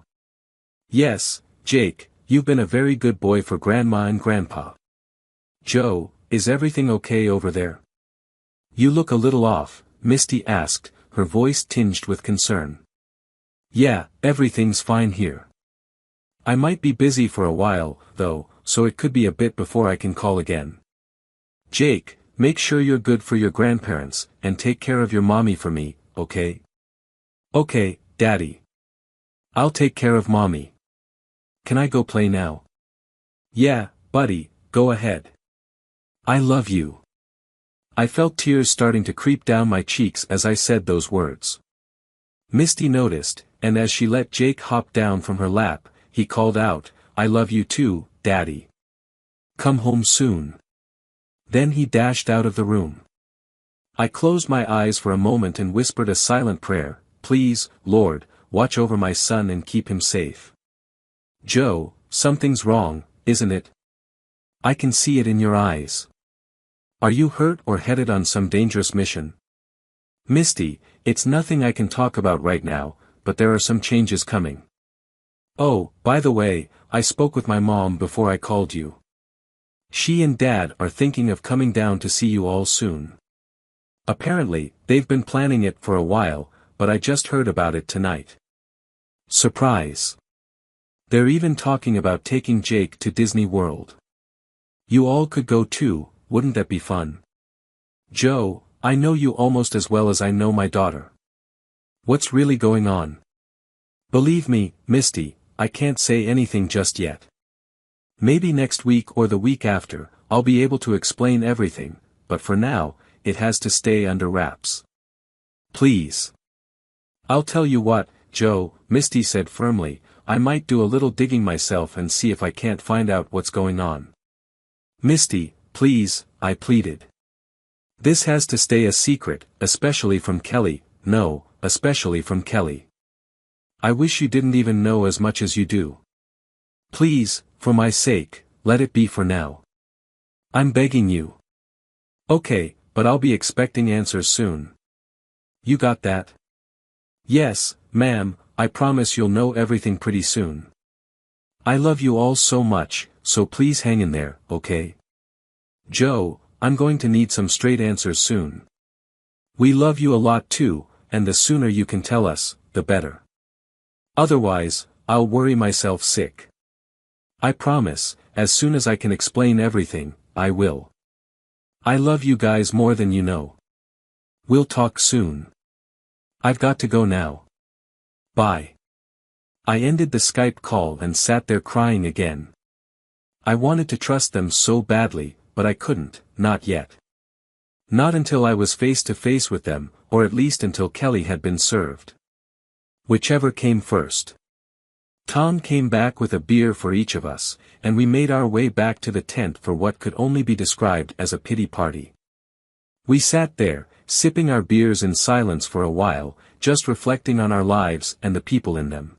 Yes, Jake, you've been a very good boy for Grandma and Grandpa. Joe, is everything okay over there? You look a little off, Misty asked, her voice tinged with concern. Yeah, everything's fine here. I might be busy for a while, though, so it could be a bit before I can call again. Jake, make sure you're good for your grandparents, and take care of your mommy for me, okay? Okay, Daddy. I'll take care of Mommy. Can I go play now? Yeah, buddy, go ahead. I love you. I felt tears starting to creep down my cheeks as I said those words. Misty noticed, and as she let Jake hop down from her lap, he called out, I love you too, Daddy. Come home soon. Then he dashed out of the room. I closed my eyes for a moment and whispered a silent prayer, please, Lord, watch over my son and keep him safe. Joe, something's wrong, isn't it? I can see it in your eyes. Are you hurt or headed on some dangerous mission? Misty, it's nothing I can talk about right now, but there are some changes coming. Oh, by the way, I spoke with my mom before I called you. She and Dad are thinking of coming down to see you all soon. Apparently, they've been planning it for a while, but I just heard about it tonight. Surprise. They're even talking about taking Jake to Disney World. You all could go too, wouldn't that be fun? Joe, I know you almost as well as I know my daughter. What's really going on? Believe me, Misty, I can't say anything just yet. Maybe next week or the week after, I'll be able to explain everything, but for now, it has to stay under wraps. Please. I'll tell you what, Joe, Misty said firmly, I might do a little digging myself and see if I can't find out what's going on. Misty, please, I pleaded. This has to stay a secret, especially from Kelly, no, especially from Kelly. I wish you didn't even know as much as you do. Please, for my sake, let it be for now. I'm begging you. Okay, but I'll be expecting answers soon. You got that? Yes, ma'am, I promise you'll know everything pretty soon. I love you all so much, so please hang in there, okay? Joe, I'm going to need some straight answers soon. We love you a lot too, and the sooner you can tell us, the better. Otherwise, I'll worry myself sick. I promise, as soon as I can explain everything, I will. I love you guys more than you know. We'll talk soon. I've got to go now. Bye. I ended the Skype call and sat there crying again. I wanted to trust them so badly, but I couldn't, not yet. Not until I was face to face with them, or at least until Kelly had been served. Whichever came first. Tom came back with a beer for each of us, and we made our way back to the tent for what could only be described as a pity party. We sat there, sipping our beers in silence for a while, just reflecting on our lives and the people in them.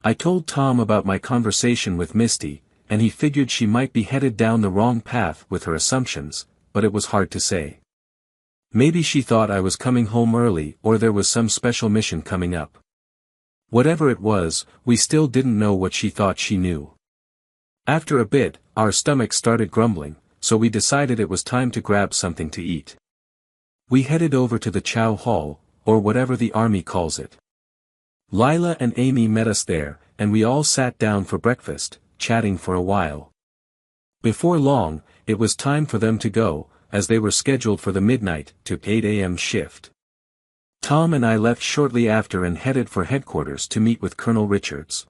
I told Tom about my conversation with Misty, and he figured she might be headed down the wrong path with her assumptions, but it was hard to say. Maybe she thought I was coming home early or there was some special mission coming up. Whatever it was, we still didn't know what she thought she knew. After a bit, our stomachs started grumbling, so we decided it was time to grab something to eat. We headed over to the Chow Hall, or whatever the army calls it. Lila and Amy met us there, and we all sat down for breakfast, chatting for a while. Before long, it was time for them to go, as they were scheduled for the midnight to 8 a.m. shift. Tom and I left shortly after and headed for headquarters to meet with Colonel Richards.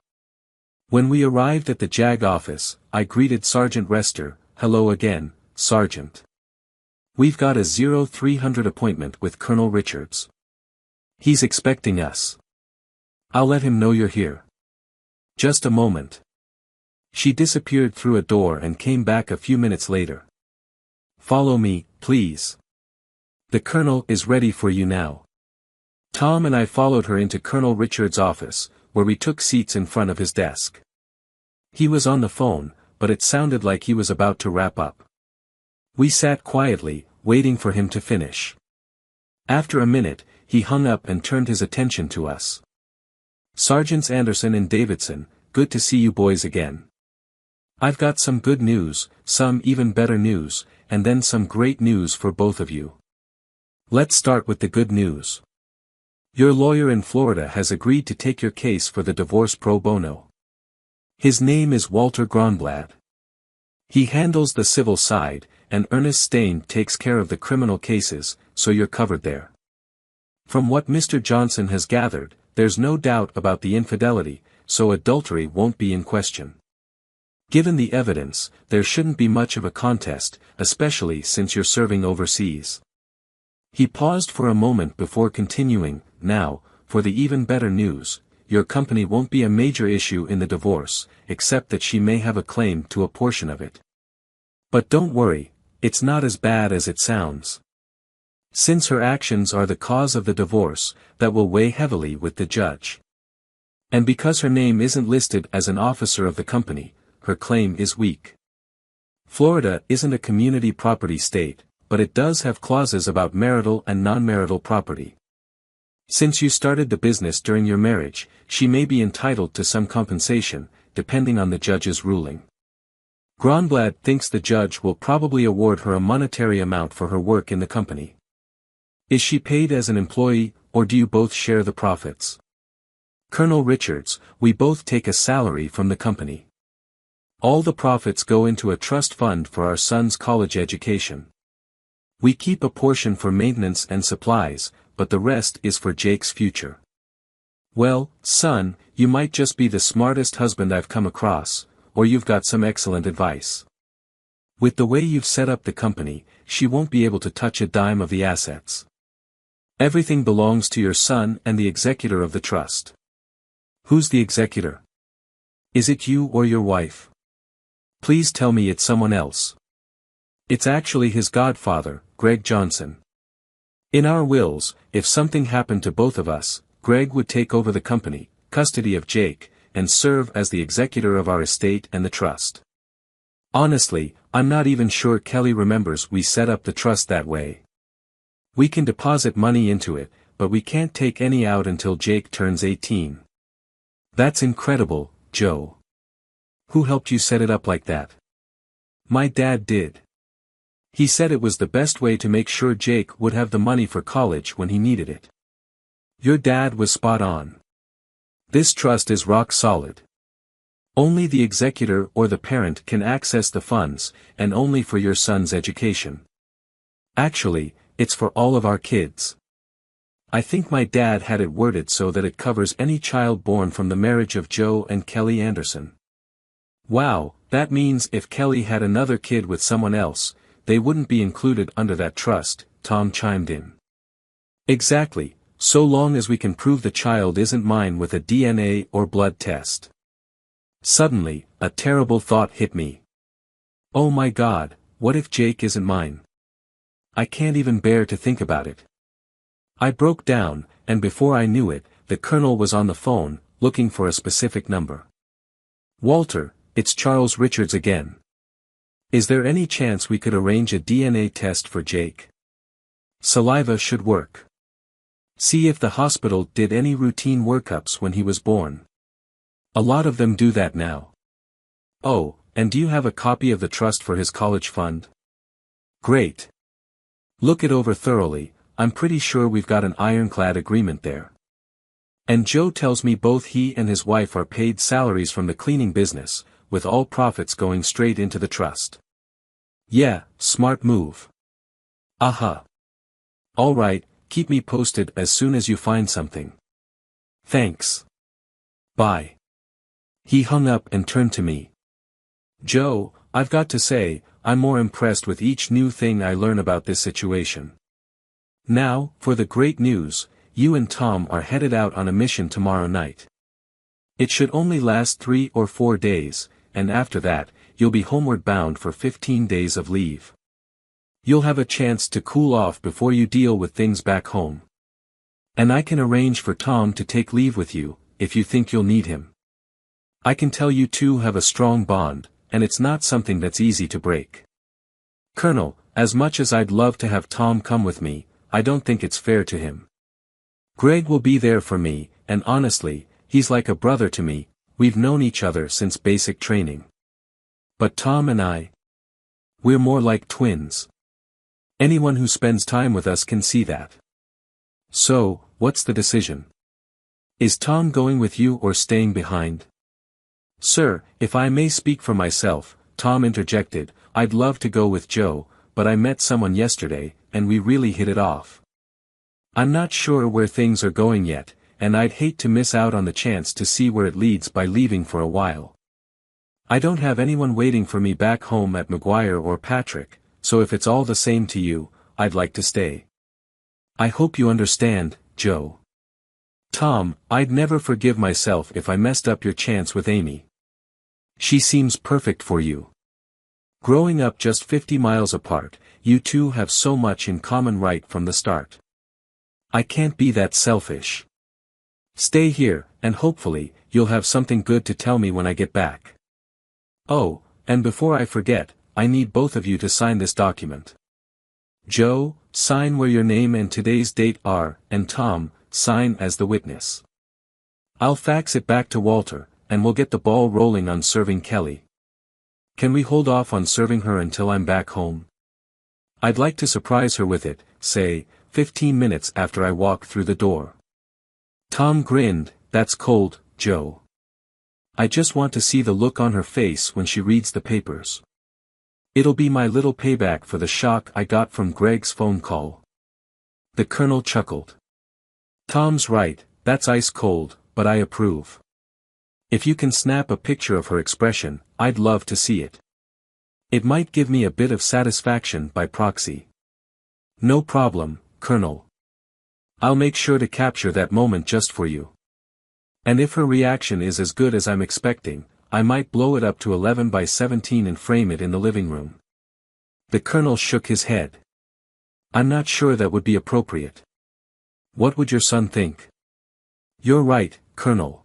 When we arrived at the JAG office, I greeted Sergeant Rester. "Hello again, Sergeant. We've got a 0300 appointment with Colonel Richards. He's expecting us. I'll let him know you're here." "Just a moment." She disappeared through a door and came back a few minutes later. "Follow me, please. The Colonel is ready for you now." Tom and I followed her into Colonel Richards' office, where we took seats in front of his desk. He was on the phone, but it sounded like he was about to wrap up. We sat quietly, waiting for him to finish. After a minute, he hung up and turned his attention to us. "Sergeants Anderson and Davidson, good to see you boys again. I've got some good news, some even better news, and then some great news for both of you. Let's start with the good news. Your lawyer in Florida has agreed to take your case for the divorce pro bono. His name is Walter Gronblad. He handles the civil side, and Ernest Stain takes care of the criminal cases, so you're covered there. From what Mr. Johnson has gathered, there's no doubt about the infidelity, so adultery won't be in question. Given the evidence, there shouldn't be much of a contest, especially since you're serving overseas." He paused for a moment before continuing. "Now, for the even better news, your company won't be a major issue in the divorce, except that she may have a claim to a portion of it. But don't worry, it's not as bad as it sounds. Since her actions are the cause of the divorce, that will weigh heavily with the judge. And because her name isn't listed as an officer of the company, her claim is weak. Florida isn't a community property state, but it does have clauses about marital and non-marital property. Since you started the business during your marriage, she may be entitled to some compensation, depending on the judge's ruling. Gronblad thinks the judge will probably award her a monetary amount for her work in the company. Is she paid as an employee, or do you both share the profits?" "Colonel Richards, we both take a salary from the company. All the profits go into a trust fund for our son's college education. We keep a portion for maintenance and supplies, but the rest is for Jake's future." "Well, son, you might just be the smartest husband I've come across, or you've got some excellent advice. With the way you've set up the company, she won't be able to touch a dime of the assets. Everything belongs to your son and the executor of the trust." "Who's the executor? Is it you or your wife? Please tell me it's someone else." "It's actually his godfather, Greg Johnson. In our wills, if something happened to both of us, Greg would take over the company, custody of Jake, and serve as the executor of our estate and the trust. Honestly, I'm not even sure Kelly remembers we set up the trust that way. We can deposit money into it, but we can't take any out until Jake turns 18. That's incredible, Joe. Who helped you set it up like that?" "My dad did. He said it was the best way to make sure Jake would have the money for college when he needed it." "Your dad was spot on. This trust is rock solid. Only the executor or the parent can access the funds, and only for your son's education. Actually, it's for all of our kids. I think my dad had it worded so that it covers any child born from the marriage of Joe and Kelly Anderson." "Wow, that means if Kelly had another kid with someone else, they wouldn't be included under that trust," Tom chimed in. "Exactly, so long as we can prove the child isn't mine with a DNA or blood test." Suddenly, a terrible thought hit me. Oh my God, what if Jake isn't mine? I can't even bear to think about it. I broke down, and before I knew it, the colonel was on the phone, looking for a specific number. "Walter, it's Charles Richards again. Is there any chance we could arrange a DNA test for Jake? Saliva should work. See if the hospital did any routine workups when he was born. A lot of them do that now. Oh, and do you have a copy of the trust for his college fund?" Great. Look it over thoroughly, I'm pretty sure we've got an ironclad agreement there. And Joe tells me both he and his wife are paid salaries from the cleaning business, with all profits going straight into the trust. Yeah, smart move. Aha. All right, keep me posted as soon as you find something. Thanks. Bye. He hung up and turned to me. Joe, I've got to say, I'm more impressed with each new thing I learn about this situation. Now, for the great news, you and Tom are headed out on a mission tomorrow night. It should only last 3 or 4 days, and after that, you'll be homeward bound for 15 days of leave. You'll have a chance to cool off before you deal with things back home. And I can arrange for Tom to take leave with you, if you think you'll need him. I can tell you two have a strong bond, and it's not something that's easy to break. Colonel, as much as I'd love to have Tom come with me, I don't think it's fair to him. Greg will be there for me, and honestly, he's like a brother to me, we've known each other since basic training. But Tom and we're more like twins. Anyone who spends time with us can see that. So, what's the decision? Is Tom going with you or staying behind? Sir, if I may speak for myself, Tom interjected, I'd love to go with Joe, but I met someone yesterday, and we really hit it off. I'm not sure where things are going yet, and I'd hate to miss out on the chance to see where it leads by leaving for a while. I don't have anyone waiting for me back home at McGuire or Patrick, so if it's all the same to you, I'd like to stay. I hope you understand, Joe. Tom, I'd never forgive myself if I messed up your chance with Amy. She seems perfect for you. Growing up just 50 miles apart, you two have so much in common right from the start. I can't be that selfish. Stay here, and hopefully, you'll have something good to tell me when I get back. Oh, and before I forget, I need both of you to sign this document. Joe, sign where your name and today's date are, and Tom, sign as the witness. I'll fax it back to Walter, and we'll get the ball rolling on serving Kelly. Can we hold off on serving her until I'm back home? I'd like to surprise her with it, say, 15 minutes after I walk through the door. Tom grinned, that's cold, Joe. I just want to see the look on her face when she reads the papers. It'll be my little payback for the shock I got from Greg's phone call. The colonel chuckled. Tom's right, that's ice cold, but I approve. If you can snap a picture of her expression, I'd love to see it. It might give me a bit of satisfaction by proxy. No problem, Colonel. I'll make sure to capture that moment just for you. And if her reaction is as good as I'm expecting, I might blow it up to 11 by 17 and frame it in the living room. The colonel shook his head. I'm not sure that would be appropriate. What would your son think? You're right, Colonel.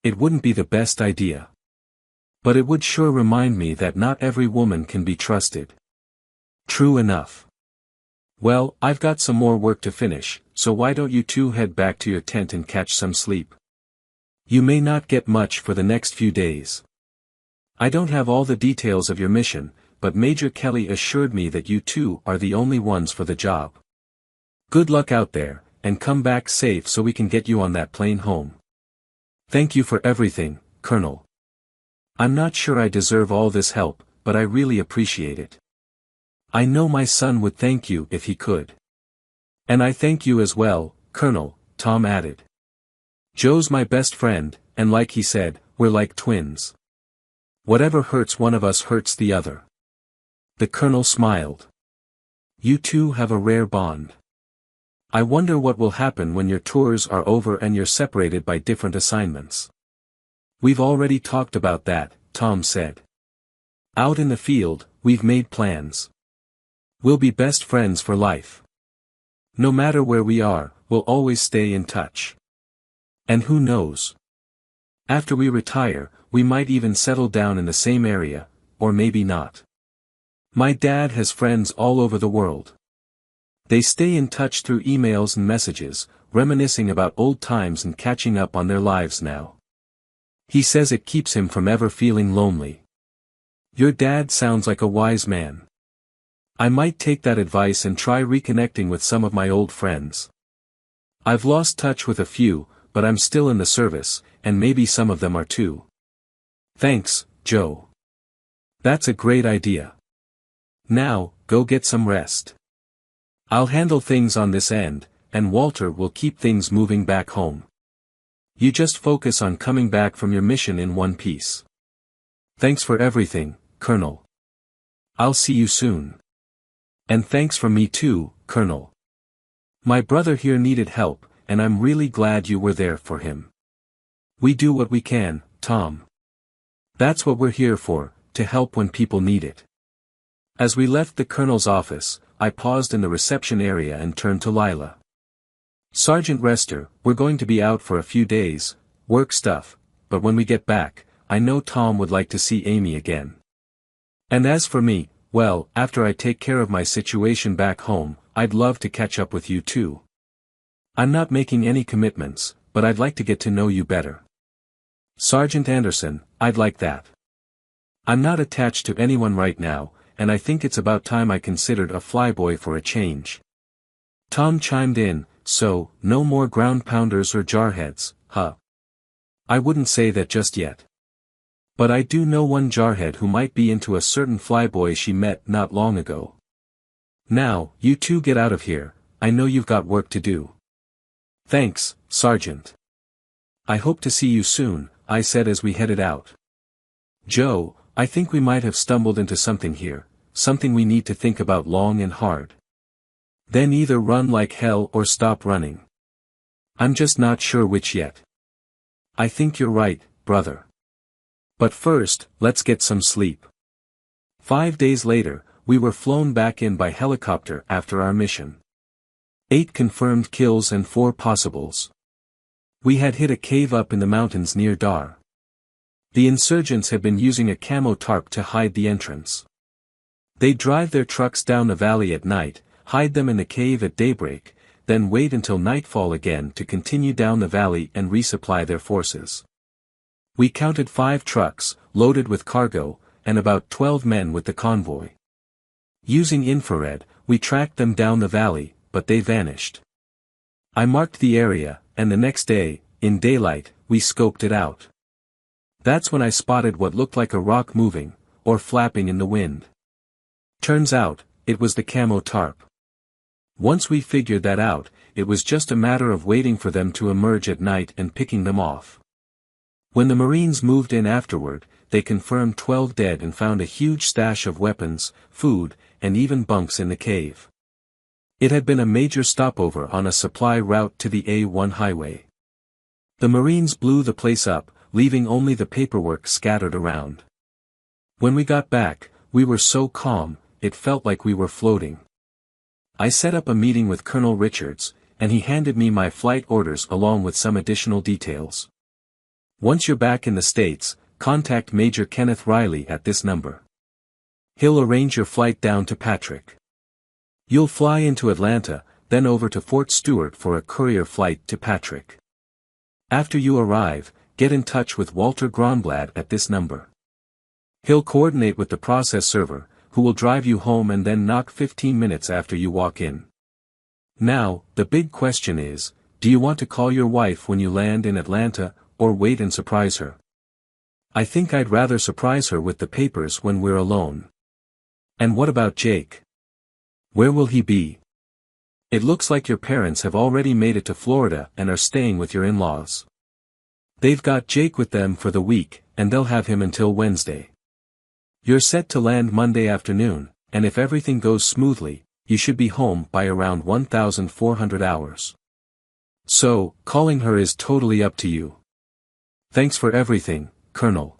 It wouldn't be the best idea. But it would sure remind me that not every woman can be trusted. True enough. Well, I've got some more work to finish, so why don't you two head back to your tent and catch some sleep? You may not get much for the next few days. I don't have all the details of your mission, but Major Kelly assured me that you two are the only ones for the job. Good luck out there, and come back safe so we can get you on that plane home. Thank you for everything, Colonel. I'm not sure I deserve all this help, but I really appreciate it. I know my son would thank you if he could. And I thank you as well, Colonel, Tom added. Joe's my best friend, and like he said, we're like twins. Whatever hurts one of us hurts the other. The colonel smiled. You two have a rare bond. I wonder what will happen when your tours are over and you're separated by different assignments. We've already talked about that, Tom said. Out in the field, we've made plans. We'll be best friends for life. No matter where we are, we'll always stay in touch. And who knows? After we retire, we might even settle down in the same area, or maybe not. My dad has friends all over the world. They stay in touch through emails and messages, reminiscing about old times and catching up on their lives now. He says it keeps him from ever feeling lonely. Your dad sounds like a wise man. I might take that advice and try reconnecting with some of my old friends. I've lost touch with a few, but I'm still in the service, and maybe some of them are too. Thanks, Joe. That's a great idea. Now, go get some rest. I'll handle things on this end, and Walter will keep things moving back home. You just focus on coming back from your mission in one piece. Thanks for everything, Colonel. I'll see you soon. And thanks from me too, Colonel. My brother here needed help, and I'm really glad you were there for him. We do what we can, Tom. That's what we're here for, to help when people need it. As we left the Colonel's office, I paused in the reception area and turned to Lila. Sergeant Rester, we're going to be out for a few days, work stuff, but when we get back, I know Tom would like to see Amy again. And as for me, well, after I take care of my situation back home, I'd love to catch up with you too. I'm not making any commitments, but I'd like to get to know you better. Sergeant Anderson, I'd like that. I'm not attached to anyone right now, and I think it's about time I considered a flyboy for a change. Tom chimed in, so, no more ground pounders or jarheads, huh? I wouldn't say that just yet. But I do know one jarhead who might be into a certain flyboy she met not long ago. Now, you two get out of here, I know you've got work to do. Thanks, Sergeant. I hope to see you soon, I said as we headed out. Joe, I think we might have stumbled into something here, something we need to think about long and hard. Then either run like hell or stop running. I'm just not sure which yet. I think you're right, brother. But first, let's get some sleep. 5 days later, we were flown back in by helicopter after our mission. 8 confirmed kills and 4 possibles. We had hit a cave up in the mountains near Dar. The insurgents had been using a camo tarp to hide the entrance. They'd drive their trucks down the valley at night, hide them in the cave at daybreak, then wait until nightfall again to continue down the valley and resupply their forces. We counted 5 trucks, loaded with cargo, and about 12 men with the convoy. Using infrared, we tracked them down the valley, but they vanished. I marked the area, and the next day, in daylight, we scoped it out. That's when I spotted what looked like a rock moving, or flapping in the wind. Turns out, it was the camo tarp. Once we figured that out, it was just a matter of waiting for them to emerge at night and picking them off. When the Marines moved in afterward, they confirmed 12 dead and found a huge stash of weapons, food, and even bunks in the cave. It had been a major stopover on a supply route to the A1 highway. The Marines blew the place up, leaving only the paperwork scattered around. When we got back, we were so calm, it felt like we were floating. I set up a meeting with Colonel Richards, and he handed me my flight orders along with some additional details. Once you're back in the States, contact Major Kenneth Riley at this number. He'll arrange your flight down to Patrick. You'll fly into Atlanta, then over to Fort Stewart for a courier flight to Patrick. After you arrive, get in touch with Walter Gronblad at this number. He'll coordinate with the process server, who will drive you home and then knock 15 minutes after you walk in. Now, the big question is, do you want to call your wife when you land in Atlanta, or wait and surprise her? I think I'd rather surprise her with the papers when we're alone. And what about Jake? Where will he be? It looks like your parents have already made it to Florida and are staying with your in-laws. They've got Jake with them for the week, and they'll have him until Wednesday. You're set to land Monday afternoon, and if everything goes smoothly, you should be home by around 1,400 hours. So, calling her is totally up to you. Thanks for everything, Colonel.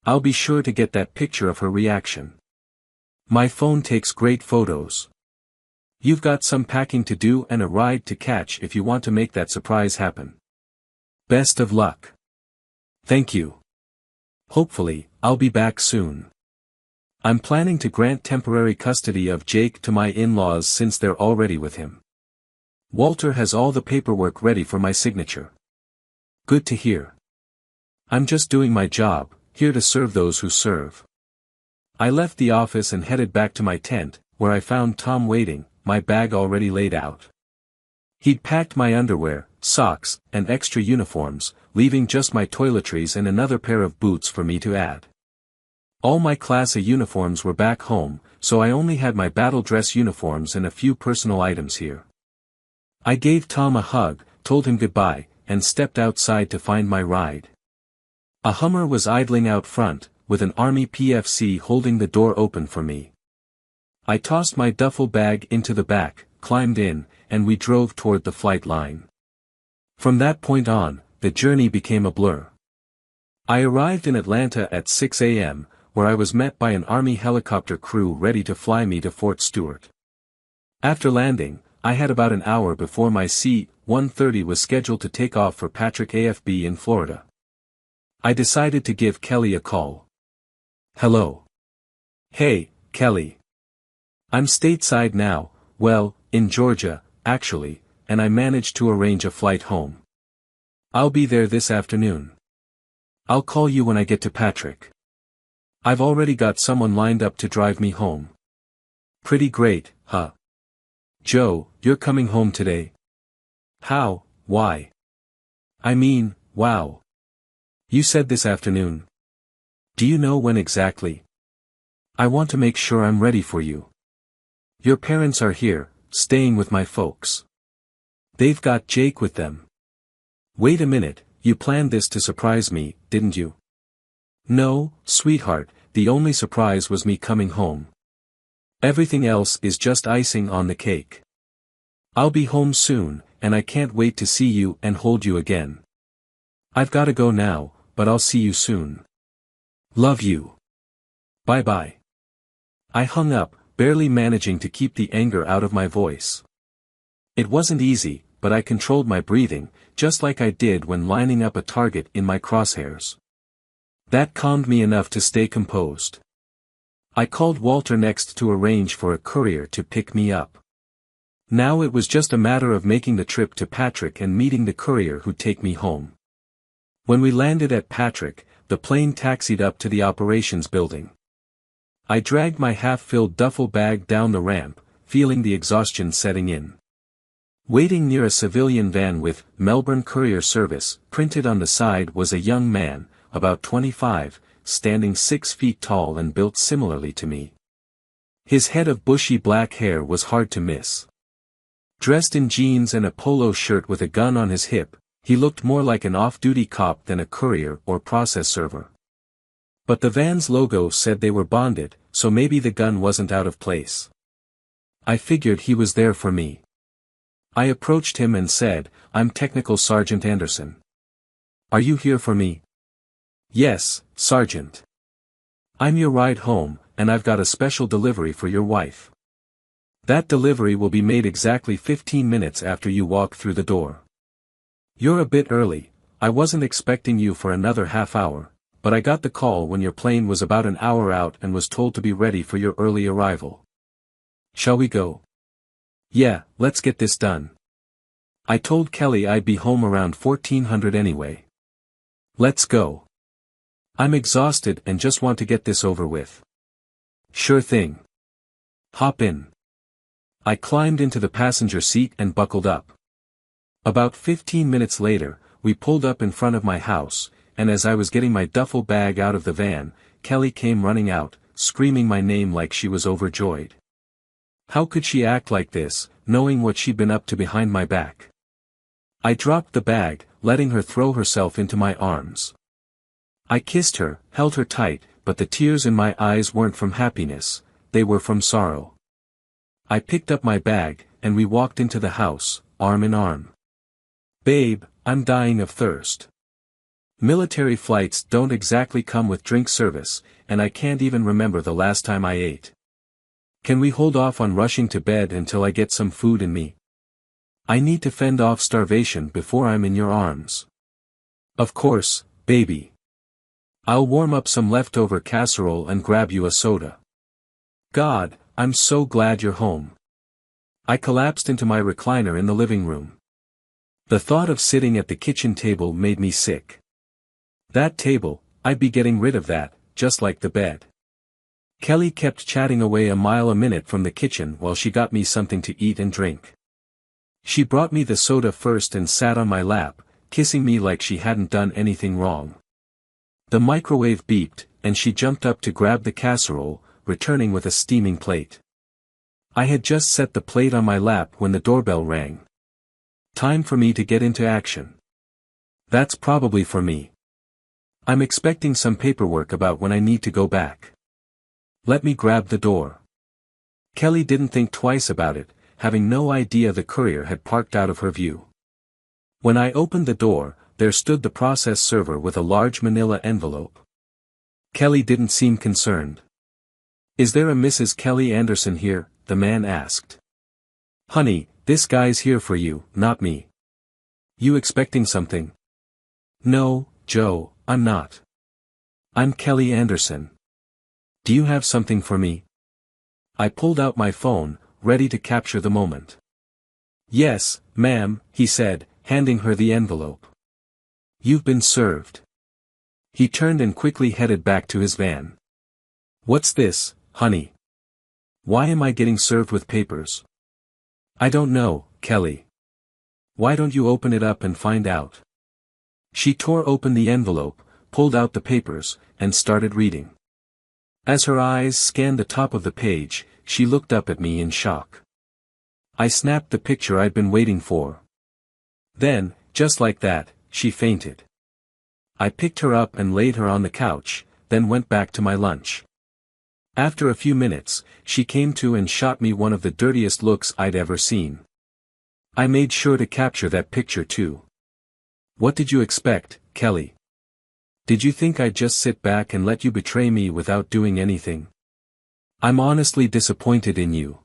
I'll be sure to get that picture of her reaction. My phone takes great photos. You've got some packing to do and a ride to catch if you want to make that surprise happen. Best of luck. Thank you. Hopefully, I'll be back soon. I'm planning to grant temporary custody of Jake to my in-laws since they're already with him. Walter has all the paperwork ready for my signature. Good to hear. I'm just doing my job, here to serve those who serve. I left the office and headed back to my tent, where I found Tom waiting, my bag already laid out. He'd packed my underwear, socks, and extra uniforms, leaving just my toiletries and another pair of boots for me to add. All my Class A uniforms were back home, so I only had my battle dress uniforms and a few personal items here. I gave Tom a hug, told him goodbye, and stepped outside to find my ride. A Hummer was idling out front, with an Army PFC holding the door open for me. I tossed my duffel bag into the back, climbed in, and we drove toward the flight line. From that point on, the journey became a blur. I arrived in Atlanta at 6 a.m., where I was met by an Army helicopter crew ready to fly me to Fort Stewart. After landing, I had about an hour before my C-130 was scheduled to take off for Patrick AFB in Florida. I decided to give Kelly a call. Hello. Hey, Kelly. I'm stateside now, well, in Georgia, actually, and I managed to arrange a flight home. I'll be there this afternoon. I'll call you when I get to Patrick. I've already got someone lined up to drive me home. Pretty great, huh? Joe, you're coming home today? How, why? I mean, wow. You said this afternoon. Do you know when exactly? I want to make sure I'm ready for you. Your parents are here, staying with my folks. They've got Jake with them. Wait a minute, you planned this to surprise me, didn't you? No, sweetheart, the only surprise was me coming home. Everything else is just icing on the cake. I'll be home soon, and I can't wait to see you and hold you again. I've gotta go now, but I'll see you soon. Love you. Bye-bye. I hung up, barely managing to keep the anger out of my voice. It wasn't easy, but I controlled my breathing, just like I did when lining up a target in my crosshairs. That calmed me enough to stay composed. I called Walter next to arrange for a courier to pick me up. Now it was just a matter of making the trip to Patrick and meeting the courier who'd take me home. When we landed at Patrick, the plane taxied up to the operations building. I dragged my half-filled duffel bag down the ramp, feeling the exhaustion setting in. Waiting near a civilian van with Melbourne Courier Service printed on the side was a young man, about 25, standing 6 feet tall and built similarly to me. His head of bushy black hair was hard to miss. Dressed in jeans and a polo shirt with a gun on his hip, he looked more like an off-duty cop than a courier or process server. But the van's logo said they were bonded, so maybe the gun wasn't out of place. I figured he was there for me. I approached him and said, "I'm Technical Sergeant Anderson. Are you here for me?" "Yes, Sergeant. I'm your ride home, and I've got a special delivery for your wife. That delivery will be made exactly 15 minutes after you walk through the door. You're a bit early, I wasn't expecting you for another half hour, but I got the call when your plane was about an hour out and was told to be ready for your early arrival. Shall we go?" "Yeah, let's get this done. I told Kelly I'd be home around 1400 anyway. Let's go. I'm exhausted and just want to get this over with." "Sure thing. Hop in." I climbed into the passenger seat and buckled up. About 15 minutes later, we pulled up in front of my house, and as I was getting my duffel bag out of the van, Kelly came running out, screaming my name like she was overjoyed. How could she act like this, knowing what she'd been up to behind my back? I dropped the bag, letting her throw herself into my arms. I kissed her, held her tight, but the tears in my eyes weren't from happiness, they were from sorrow. I picked up my bag, and we walked into the house, arm in arm. "Babe, I'm dying of thirst. Military flights don't exactly come with drink service, and I can't even remember the last time I ate. Can we hold off on rushing to bed until I get some food in me? I need to fend off starvation before I'm in your arms." "Of course, baby. I'll warm up some leftover casserole and grab you a soda." "God, I'm so glad you're home." I collapsed into my recliner in the living room. The thought of sitting at the kitchen table made me sick. That table, I'd be getting rid of that, just like the bed. Kelly kept chatting away a mile a minute from the kitchen while she got me something to eat and drink. She brought me the soda first and sat on my lap, kissing me like she hadn't done anything wrong. The microwave beeped, and she jumped up to grab the casserole, returning with a steaming plate. I had just set the plate on my lap when the doorbell rang. Time for me to get into action. That's probably for me. I'm expecting some paperwork about when I need to go back. Let me grab the door. Kelly didn't think twice about it, having no idea the courier had parked out of her view. When I opened the door, there stood the process server with a large manila envelope. Kelly didn't seem concerned. "Is there a Mrs. Kelly Anderson here?" the man asked. "Honey, this guy's here for you, not me. You expecting something?" "No, Joe, I'm not. I'm Kelly Anderson. Do you have something for me?" I pulled out my phone, ready to capture the moment. "Yes, ma'am," he said, handing her the envelope. "You've been served." He turned and quickly headed back to his van. "What's this, honey? Why am I getting served with papers?" "I don't know, Kelly. Why don't you open it up and find out?" She tore open the envelope, pulled out the papers, and started reading. As her eyes scanned the top of the page, she looked up at me in shock. I snapped the picture I'd been waiting for. Then, just like that, she fainted. I picked her up and laid her on the couch, then went back to my lunch. After a few minutes, she came to and shot me one of the dirtiest looks I'd ever seen. I made sure to capture that picture too. "What did you expect, Kelly? Did you think I'd just sit back and let you betray me without doing anything? I'm honestly disappointed in you.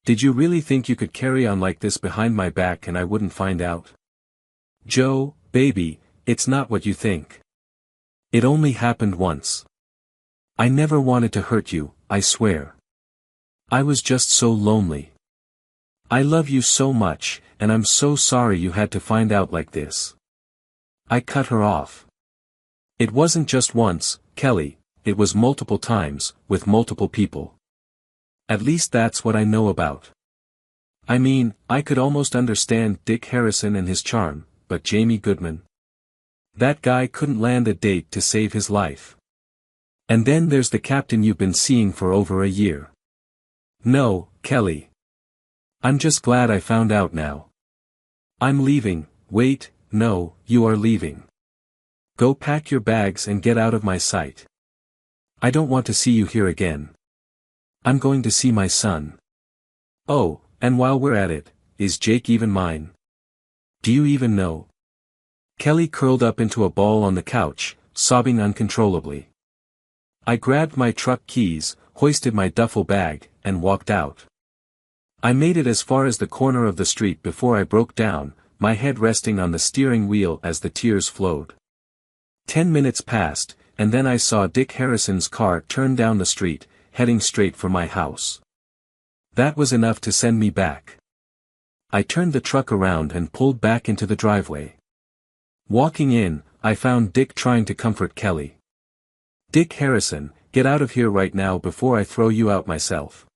Did you really think you could carry on like this behind my back and I wouldn't find out? Joe, baby, it's not what you think. It only happened once. I never wanted to hurt you, I swear. I was just so lonely. I love you so much, and I'm so sorry you had to find out like this." I cut her off. "It wasn't just once, Kelly, it was multiple times, with multiple people. At least that's what I know about. I mean, I could almost understand Dick Harrison and his charm, but Jamie Goodman? That guy couldn't land a date to save his life. And then there's the captain you've been seeing for over a year. No, Kelly. I'm just glad I found out now. I'm leaving. Wait, no, you are leaving. Go pack your bags and get out of my sight. I don't want to see you here again. I'm going to see my son. Oh, and while we're at it, is Jake even mine? Do you even know?" Kelly curled up into a ball on the couch, sobbing uncontrollably. I grabbed my truck keys, hoisted my duffel bag, and walked out. I made it as far as the corner of the street before I broke down, my head resting on the steering wheel as the tears flowed. 10 minutes passed, and then I saw Dick Harrison's car turn down the street, heading straight for my house. That was enough to send me back. I turned the truck around and pulled back into the driveway. Walking in, I found Dick trying to comfort Kelly. "Dick Harrison, get out of here right now before I throw you out myself.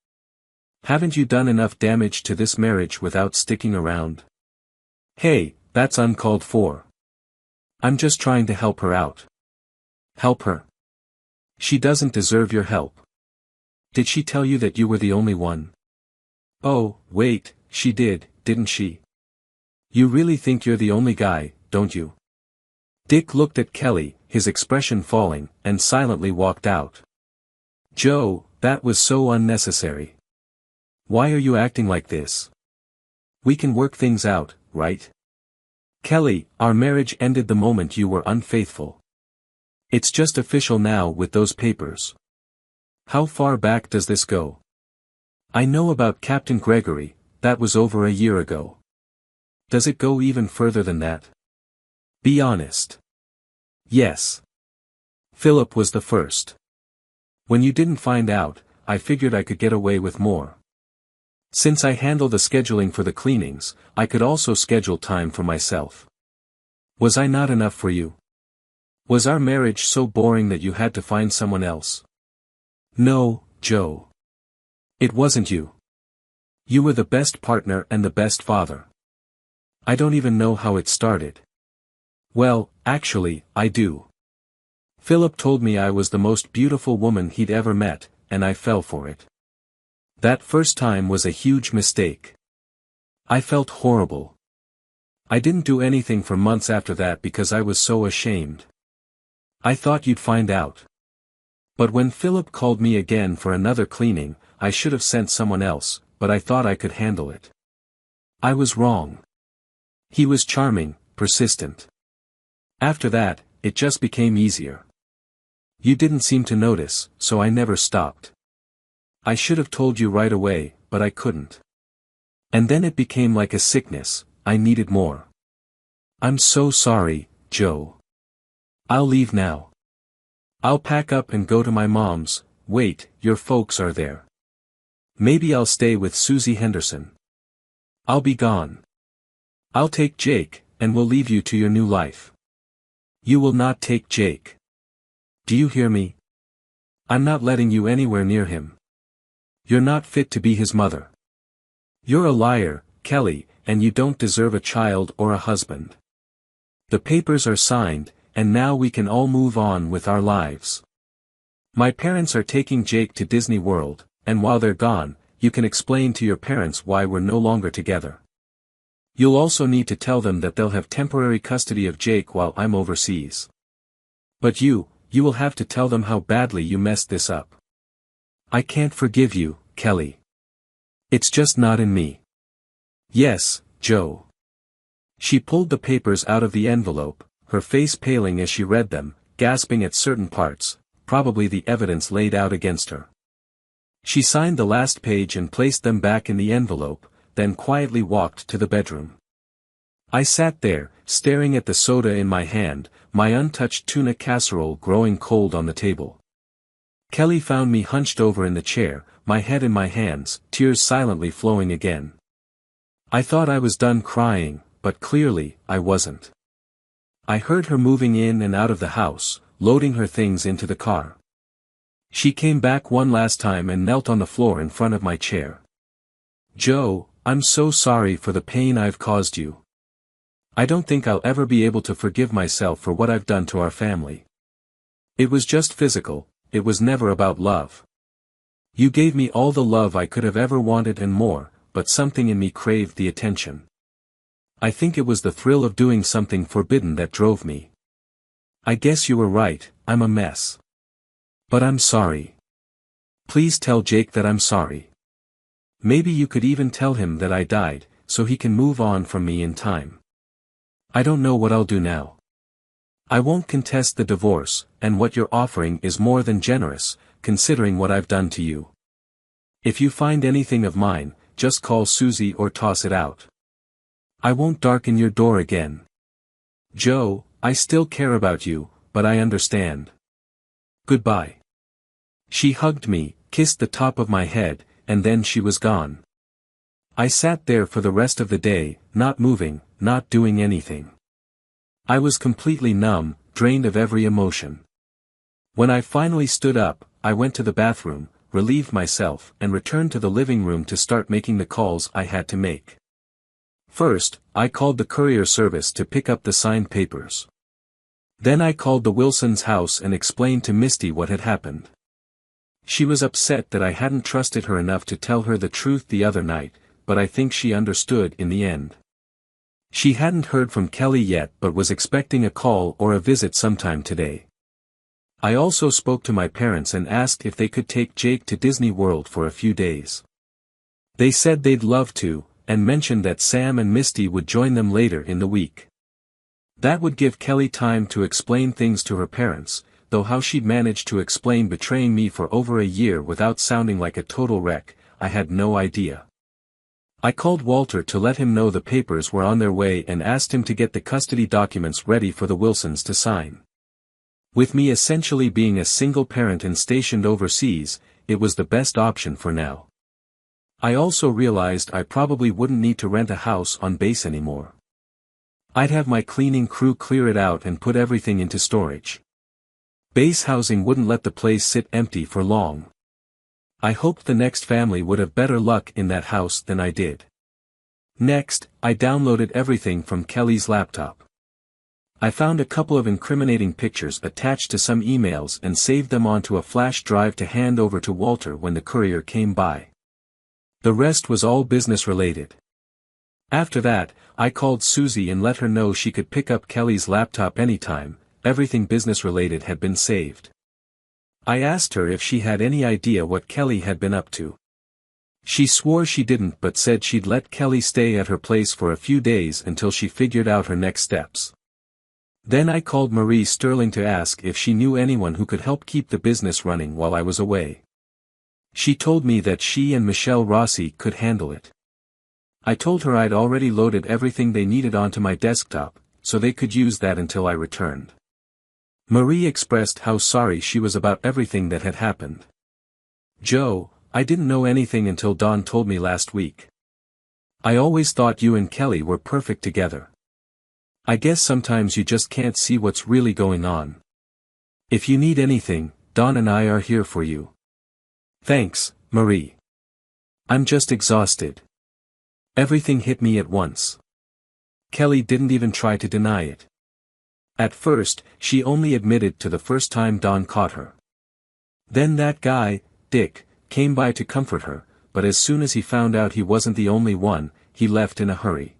Haven't you done enough damage to this marriage without sticking around?" "Hey, that's uncalled for. I'm just trying to help her out." "Help her? She doesn't deserve your help. Did she tell you that you were the only one?" "Oh, wait, she did, didn't she? You really think you're the only guy, don't you?" Dick looked at Kelly, his expression falling, and silently walked out. "Joe, that was so unnecessary. Why are you acting like this? We can work things out, right? Kelly, our marriage ended the moment you were unfaithful. It's just official now with those papers. How far back does this go?" "I know about Captain Gregory, that was over a year ago. Does it go even further than that? Be honest." "Yes. Philip was the first. When you didn't find out, I figured I could get away with more. Since I handle the scheduling for the cleanings, I could also schedule time for myself. Was I not enough for you? Was our marriage so boring that you had to find someone else?" No, Joe. It wasn't you. You were the best partner and the best father. I don't even know how it started. Well, actually, I do. Philip told me I was the most beautiful woman he'd ever met, and I fell for it. That first time was a huge mistake. I felt horrible. I didn't do anything for months after that because I was so ashamed. I thought you'd find out. But when Philip called me again for another cleaning, I should have sent someone else, but I thought I could handle it. I was wrong. He was charming, persistent. After that, it just became easier. You didn't seem to notice, so I never stopped. I should have told you right away, but I couldn't. And then it became like a sickness, I needed more. I'm so sorry, Joe. I'll leave now. I'll pack up and go to my mom's. Wait, your folks are there. Maybe I'll stay with Susie Henderson. I'll be gone. I'll take Jake, and we'll leave you to your new life. You will not take Jake. Do you hear me? I'm not letting you anywhere near him. You're not fit to be his mother. You're a liar, Kelly, and you don't deserve a child or a husband. The papers are signed, and now we can all move on with our lives. My parents are taking Jake to Disney World, and while they're gone, you can explain to your parents why we're no longer together. You'll also need to tell them that they'll have temporary custody of Jake while I'm overseas. But you will have to tell them how badly you messed this up. I can't forgive you, Kelly. It's just not in me. Yes, Joe. She pulled the papers out of the envelope, her face paling as she read them, gasping at certain parts, probably the evidence laid out against her. She signed the last page and placed them back in the envelope, then quietly walked to the bedroom. I sat there, staring at the soda in my hand, my untouched tuna casserole growing cold on the table. Kelly found me hunched over in the chair, my head in my hands, tears silently flowing again. I thought I was done crying, but clearly, I wasn't. I heard her moving in and out of the house, loading her things into the car. She came back one last time and knelt on the floor in front of my chair. Joe, I'm so sorry for the pain I've caused you. I don't think I'll ever be able to forgive myself for what I've done to our family. It was just physical, it was never about love. You gave me all the love I could have ever wanted and more, but something in me craved the attention. I think it was the thrill of doing something forbidden that drove me. I guess you were right, I'm a mess. But I'm sorry. Please tell Jake that I'm sorry. Maybe you could even tell him that I died, so he can move on from me in time. I don't know what I'll do now. I won't contest the divorce, and what you're offering is more than generous, considering what I've done to you. If you find anything of mine, just call Susie or toss it out. I won't darken your door again. Joe, I still care about you, but I understand. Goodbye. She hugged me, kissed the top of my head, and then she was gone. I sat there for the rest of the day, not moving, not doing anything. I was completely numb, drained of every emotion. When I finally stood up, I went to the bathroom, relieved myself, and returned to the living room to start making the calls I had to make. First, I called the courier service to pick up the signed papers. Then I called the Wilsons' house and explained to Misty what had happened. She was upset that I hadn't trusted her enough to tell her the truth the other night, but I think she understood in the end. She hadn't heard from Kelly yet but was expecting a call or a visit sometime today. I also spoke to my parents and asked if they could take Jake to Disney World for a few days. They said they'd love to, and mentioned that Sam and Misty would join them later in the week. That would give Kelly time to explain things to her parents, though how she'd managed to explain betraying me for over a year without sounding like a total wreck, I had no idea. I called Walter to let him know the papers were on their way and asked him to get the custody documents ready for the Wilsons to sign. With me essentially being a single parent and stationed overseas, it was the best option for now. I also realized I probably wouldn't need to rent a house on base anymore. I'd have my cleaning crew clear it out and put everything into storage. Base housing wouldn't let the place sit empty for long. I hoped the next family would have better luck in that house than I did. Next, I downloaded everything from Kelly's laptop. I found a couple of incriminating pictures attached to some emails and saved them onto a flash drive to hand over to Walter when the courier came by. The rest was all business related. After that, I called Susie and let her know she could pick up Kelly's laptop anytime. Everything business related had been saved. I asked her if she had any idea what Kelly had been up to. She swore she didn't but said she'd let Kelly stay at her place for a few days until she figured out her next steps. Then I called Marie Sterling to ask if she knew anyone who could help keep the business running while I was away. She told me that she and Michelle Rossi could handle it. I told her I'd already loaded everything they needed onto my desktop, so they could use that until I returned. Marie expressed how sorry she was about everything that had happened. "Joe, I didn't know anything until Dawn told me last week. I always thought you and Kelly were perfect together. I guess sometimes you just can't see what's really going on. If you need anything, Dawn and I are here for you." "Thanks, Marie. I'm just exhausted. Everything hit me at once." Kelly didn't even try to deny it. At first, she only admitted to the first time Dawn caught her. Then that guy, Dick, came by to comfort her, but as soon as he found out he wasn't the only one, he left in a hurry.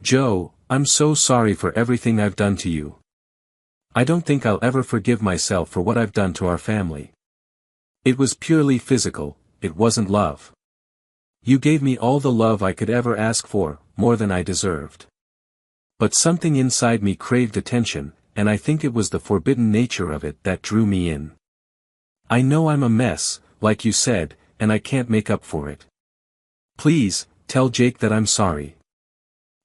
"Joe, I'm so sorry for everything I've done to you. I don't think I'll ever forgive myself for what I've done to our family. It was purely physical, it wasn't love. You gave me all the love I could ever ask for, more than I deserved. But something inside me craved attention, and I think it was the forbidden nature of it that drew me in. I know I'm a mess, like you said, and I can't make up for it. Please, tell Jake that I'm sorry.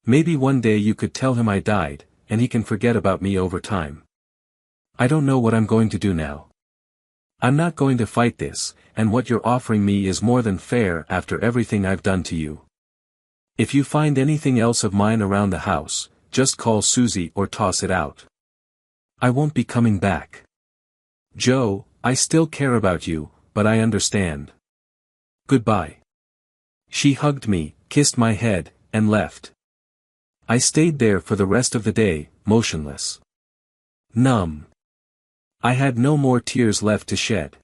Maybe one day you could tell him I died, and he can forget about me over time. I don't know what I'm going to do now. I'm not going to fight this, and what you're offering me is more than fair after everything I've done to you. If you find anything else of mine around the house, just call Susie or toss it out. I won't be coming back. Joe, I still care about you, but I understand. Goodbye." She hugged me, kissed my head, and left. I stayed there for the rest of the day, motionless. Numb. I had no more tears left to shed.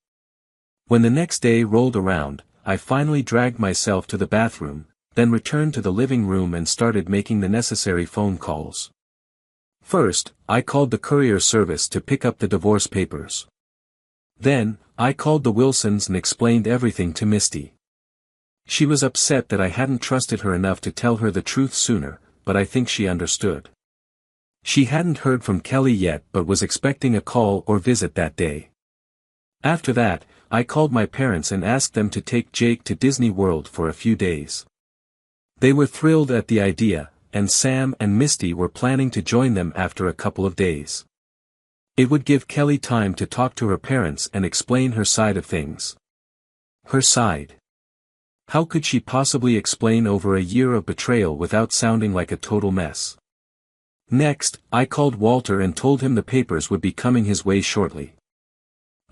When the next day rolled around, I finally dragged myself to the bathroom, then returned to the living room and started making the necessary phone calls. First, I called the courier service to pick up the divorce papers. Then, I called the Wilsons and explained everything to Misty. She was upset that I hadn't trusted her enough to tell her the truth sooner, but I think she understood. She hadn't heard from Kelly yet but was expecting a call or visit that day. After that, I called my parents and asked them to take Jake to Disney World for a few days. They were thrilled at the idea, and Sam and Misty were planning to join them after a couple of days. It would give Kelly time to talk to her parents and explain her side of things. Her side. How could she possibly explain over a year of betrayal without sounding like a total mess? Next, I called Walter and told him the papers would be coming his way shortly.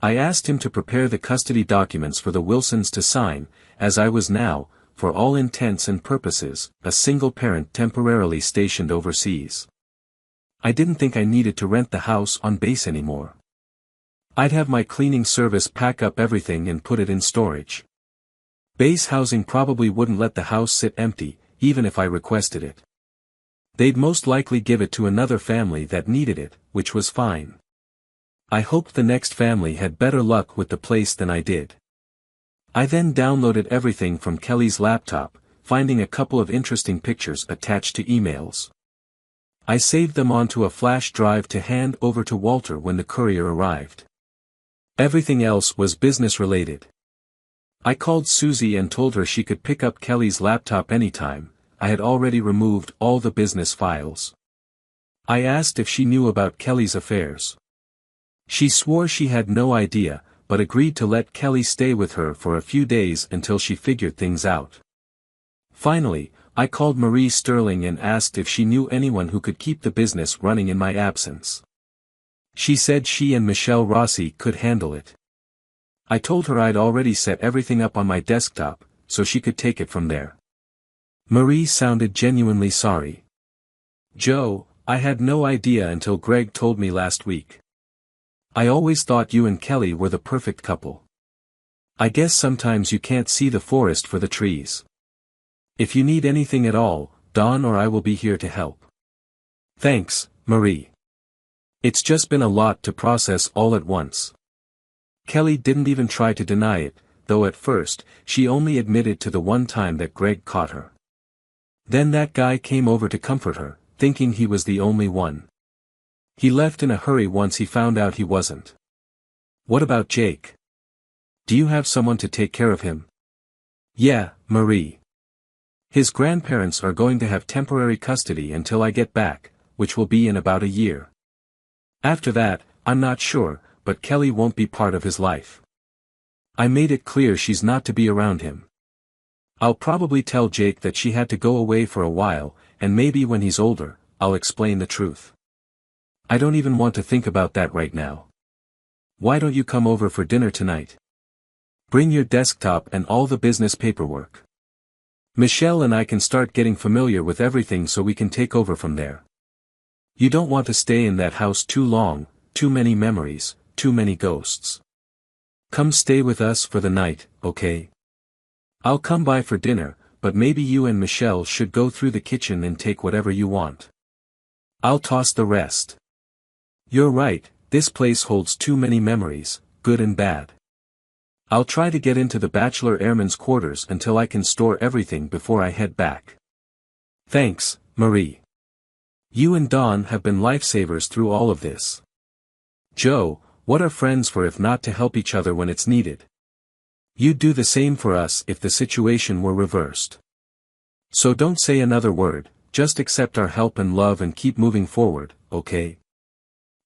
I asked him to prepare the custody documents for the Wilsons to sign, as I was now, for all intents and purposes, a single parent temporarily stationed overseas. I didn't think I needed to rent the house on base anymore. I'd have my cleaning service pack up everything and put it in storage. Base housing probably wouldn't let the house sit empty, even if I requested it. They'd most likely give it to another family that needed it, which was fine. I hoped the next family had better luck with the place than I did. I then downloaded everything from Kelly's laptop, finding a couple of interesting pictures attached to emails. I saved them onto a flash drive to hand over to Walter when the courier arrived. Everything else was business related. I called Susie and told her she could pick up Kelly's laptop anytime. I had already removed all the business files. I asked if she knew about Kelly's affairs. She swore she had no idea, but agreed to let Kelly stay with her for a few days until she figured things out. Finally, I called Marie Sterling and asked if she knew anyone who could keep the business running in my absence. She said she and Michelle Rossi could handle it. I told her I'd already set everything up on my desktop, so she could take it from there. Marie sounded genuinely sorry. Joe, I had no idea until Greg told me last week. I always thought you and Kelly were the perfect couple. I guess sometimes you can't see the forest for the trees. If you need anything at all, Dawn or I will be here to help. Thanks, Marie. It's just been a lot to process all at once. Kelly didn't even try to deny it, though at first, she only admitted to the one time that Greg caught her. Then that guy came over to comfort her, thinking he was the only one. He left in a hurry once he found out he wasn't. What about Jake? Do you have someone to take care of him? Yeah, Marie. His grandparents are going to have temporary custody until I get back, which will be in about a year. After that, I'm not sure, but Kelly won't be part of his life. I made it clear she's not to be around him. I'll probably tell Jake that she had to go away for a while, and maybe when he's older, I'll explain the truth. I don't even want to think about that right now. Why don't you come over for dinner tonight? Bring your desktop and all the business paperwork. Michelle and I can start getting familiar with everything so we can take over from there. You don't want to stay in that house too long, too many memories, too many ghosts. Come stay with us for the night, okay? I'll come by for dinner, but maybe you and Michelle should go through the kitchen and take whatever you want. I'll toss the rest. You're right, this place holds too many memories, good and bad. I'll try to get into the Bachelor Airman's quarters until I can store everything before I head back. Thanks, Marie. You and Dawn have been lifesavers through all of this. Joe, what are friends for if not to help each other when it's needed? You'd do the same for us if the situation were reversed. So don't say another word, just accept our help and love and keep moving forward, okay?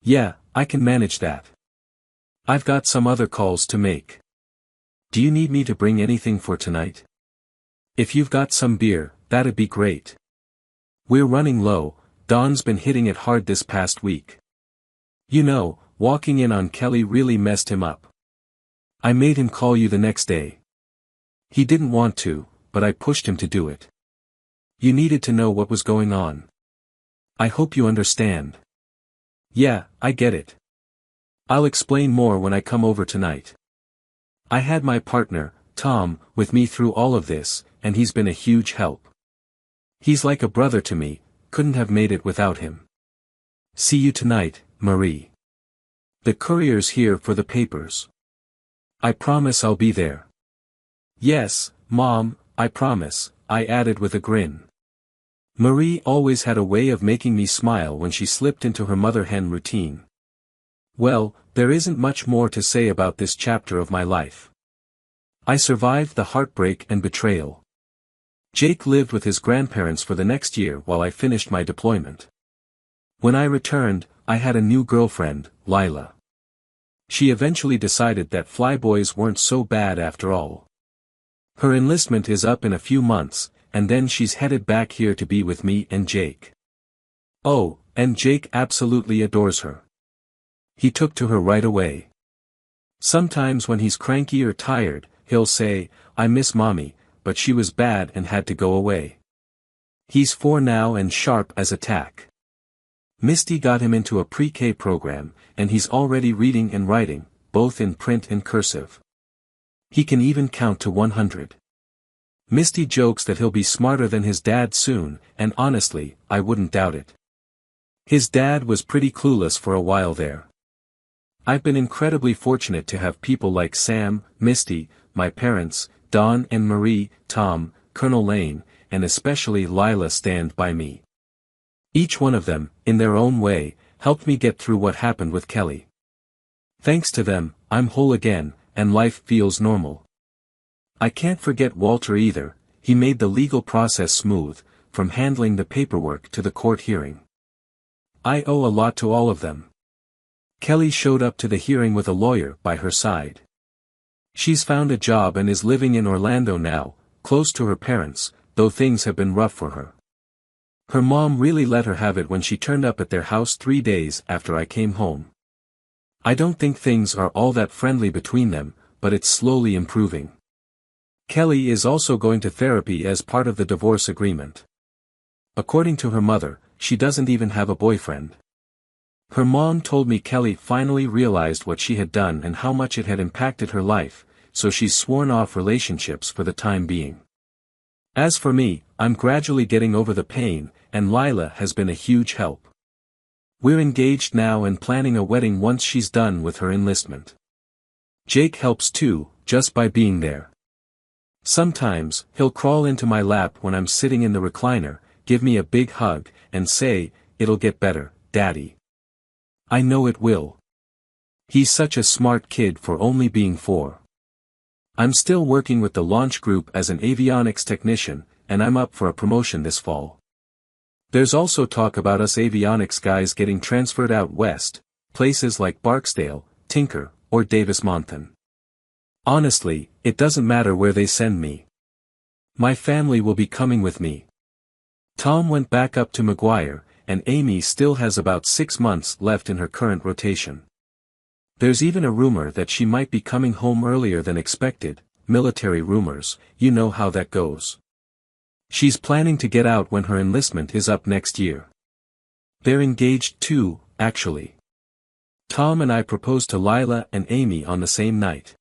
Yeah, I can manage that. I've got some other calls to make. Do you need me to bring anything for tonight? If you've got some beer, that'd be great. We're running low, Dawn's been hitting it hard this past week. You know, walking in on Kelly really messed him up. I made him call you the next day. He didn't want to, but I pushed him to do it. You needed to know what was going on. I hope you understand. Yeah, I get it. I'll explain more when I come over tonight. I had my partner, Tom, with me through all of this, and he's been a huge help. He's like a brother to me, couldn't have made it without him. See you tonight, Marie. The courier's here for the papers. I promise I'll be there. Yes, Mom, I promise, I added with a grin. Marie always had a way of making me smile when she slipped into her mother hen routine. Well, there isn't much more to say about this chapter of my life. I survived the heartbreak and betrayal. Jake lived with his grandparents for the next year while I finished my deployment. When I returned, I had a new girlfriend, Lila. She eventually decided that flyboys weren't so bad after all. Her enlistment is up in a few months, and then she's headed back here to be with me and Jake. Oh, and Jake absolutely adores her. He took to her right away. Sometimes when he's cranky or tired, he'll say, I miss Mommy, but she was bad and had to go away. He's 4 now and sharp as a tack. Misty got him into a pre-K program, and he's already reading and writing, both in print and cursive. He can even count to 100. Misty jokes that he'll be smarter than his dad soon, and honestly, I wouldn't doubt it. His dad was pretty clueless for a while there. I've been incredibly fortunate to have people like Sam, Misty, my parents, Dawn and Marie, Tom, Colonel Lane, and especially Lila stand by me. Each one of them, in their own way, helped me get through what happened with Kelly. Thanks to them, I'm whole again, and life feels normal. I can't forget Walter either, he made the legal process smooth, from handling the paperwork to the court hearing. I owe a lot to all of them. Kelly showed up to the hearing with a lawyer by her side. She's found a job and is living in Orlando now, close to her parents, though things have been rough for her. Her mom really let her have it when she turned up at their house 3 days after I came home. I don't think things are all that friendly between them, but it's slowly improving. Kelly is also going to therapy as part of the divorce agreement. According to her mother, she doesn't even have a boyfriend. Her mom told me Kelly finally realized what she had done and how much it had impacted her life, so she's sworn off relationships for the time being. As for me, I'm gradually getting over the pain, and Lila has been a huge help. We're engaged now and planning a wedding once she's done with her enlistment. Jake helps too, just by being there. Sometimes, he'll crawl into my lap when I'm sitting in the recliner, give me a big hug, and say, "It'll get better, Daddy." I know it will. He's such a smart kid for only being 4. I'm still working with the launch group as an avionics technician, and I'm up for a promotion this fall. There's also talk about us avionics guys getting transferred out west, places like Barksdale, Tinker, or Davis-Monthan. Honestly, it doesn't matter where they send me. My family will be coming with me. Tom went back up to McGuire, and Amy still has about 6 months left in her current rotation. There's even a rumor that she might be coming home earlier than expected, military rumors, you know how that goes. She's planning to get out when her enlistment is up next year. They're engaged too, actually. Tom and I proposed to Lila and Amy on the same night.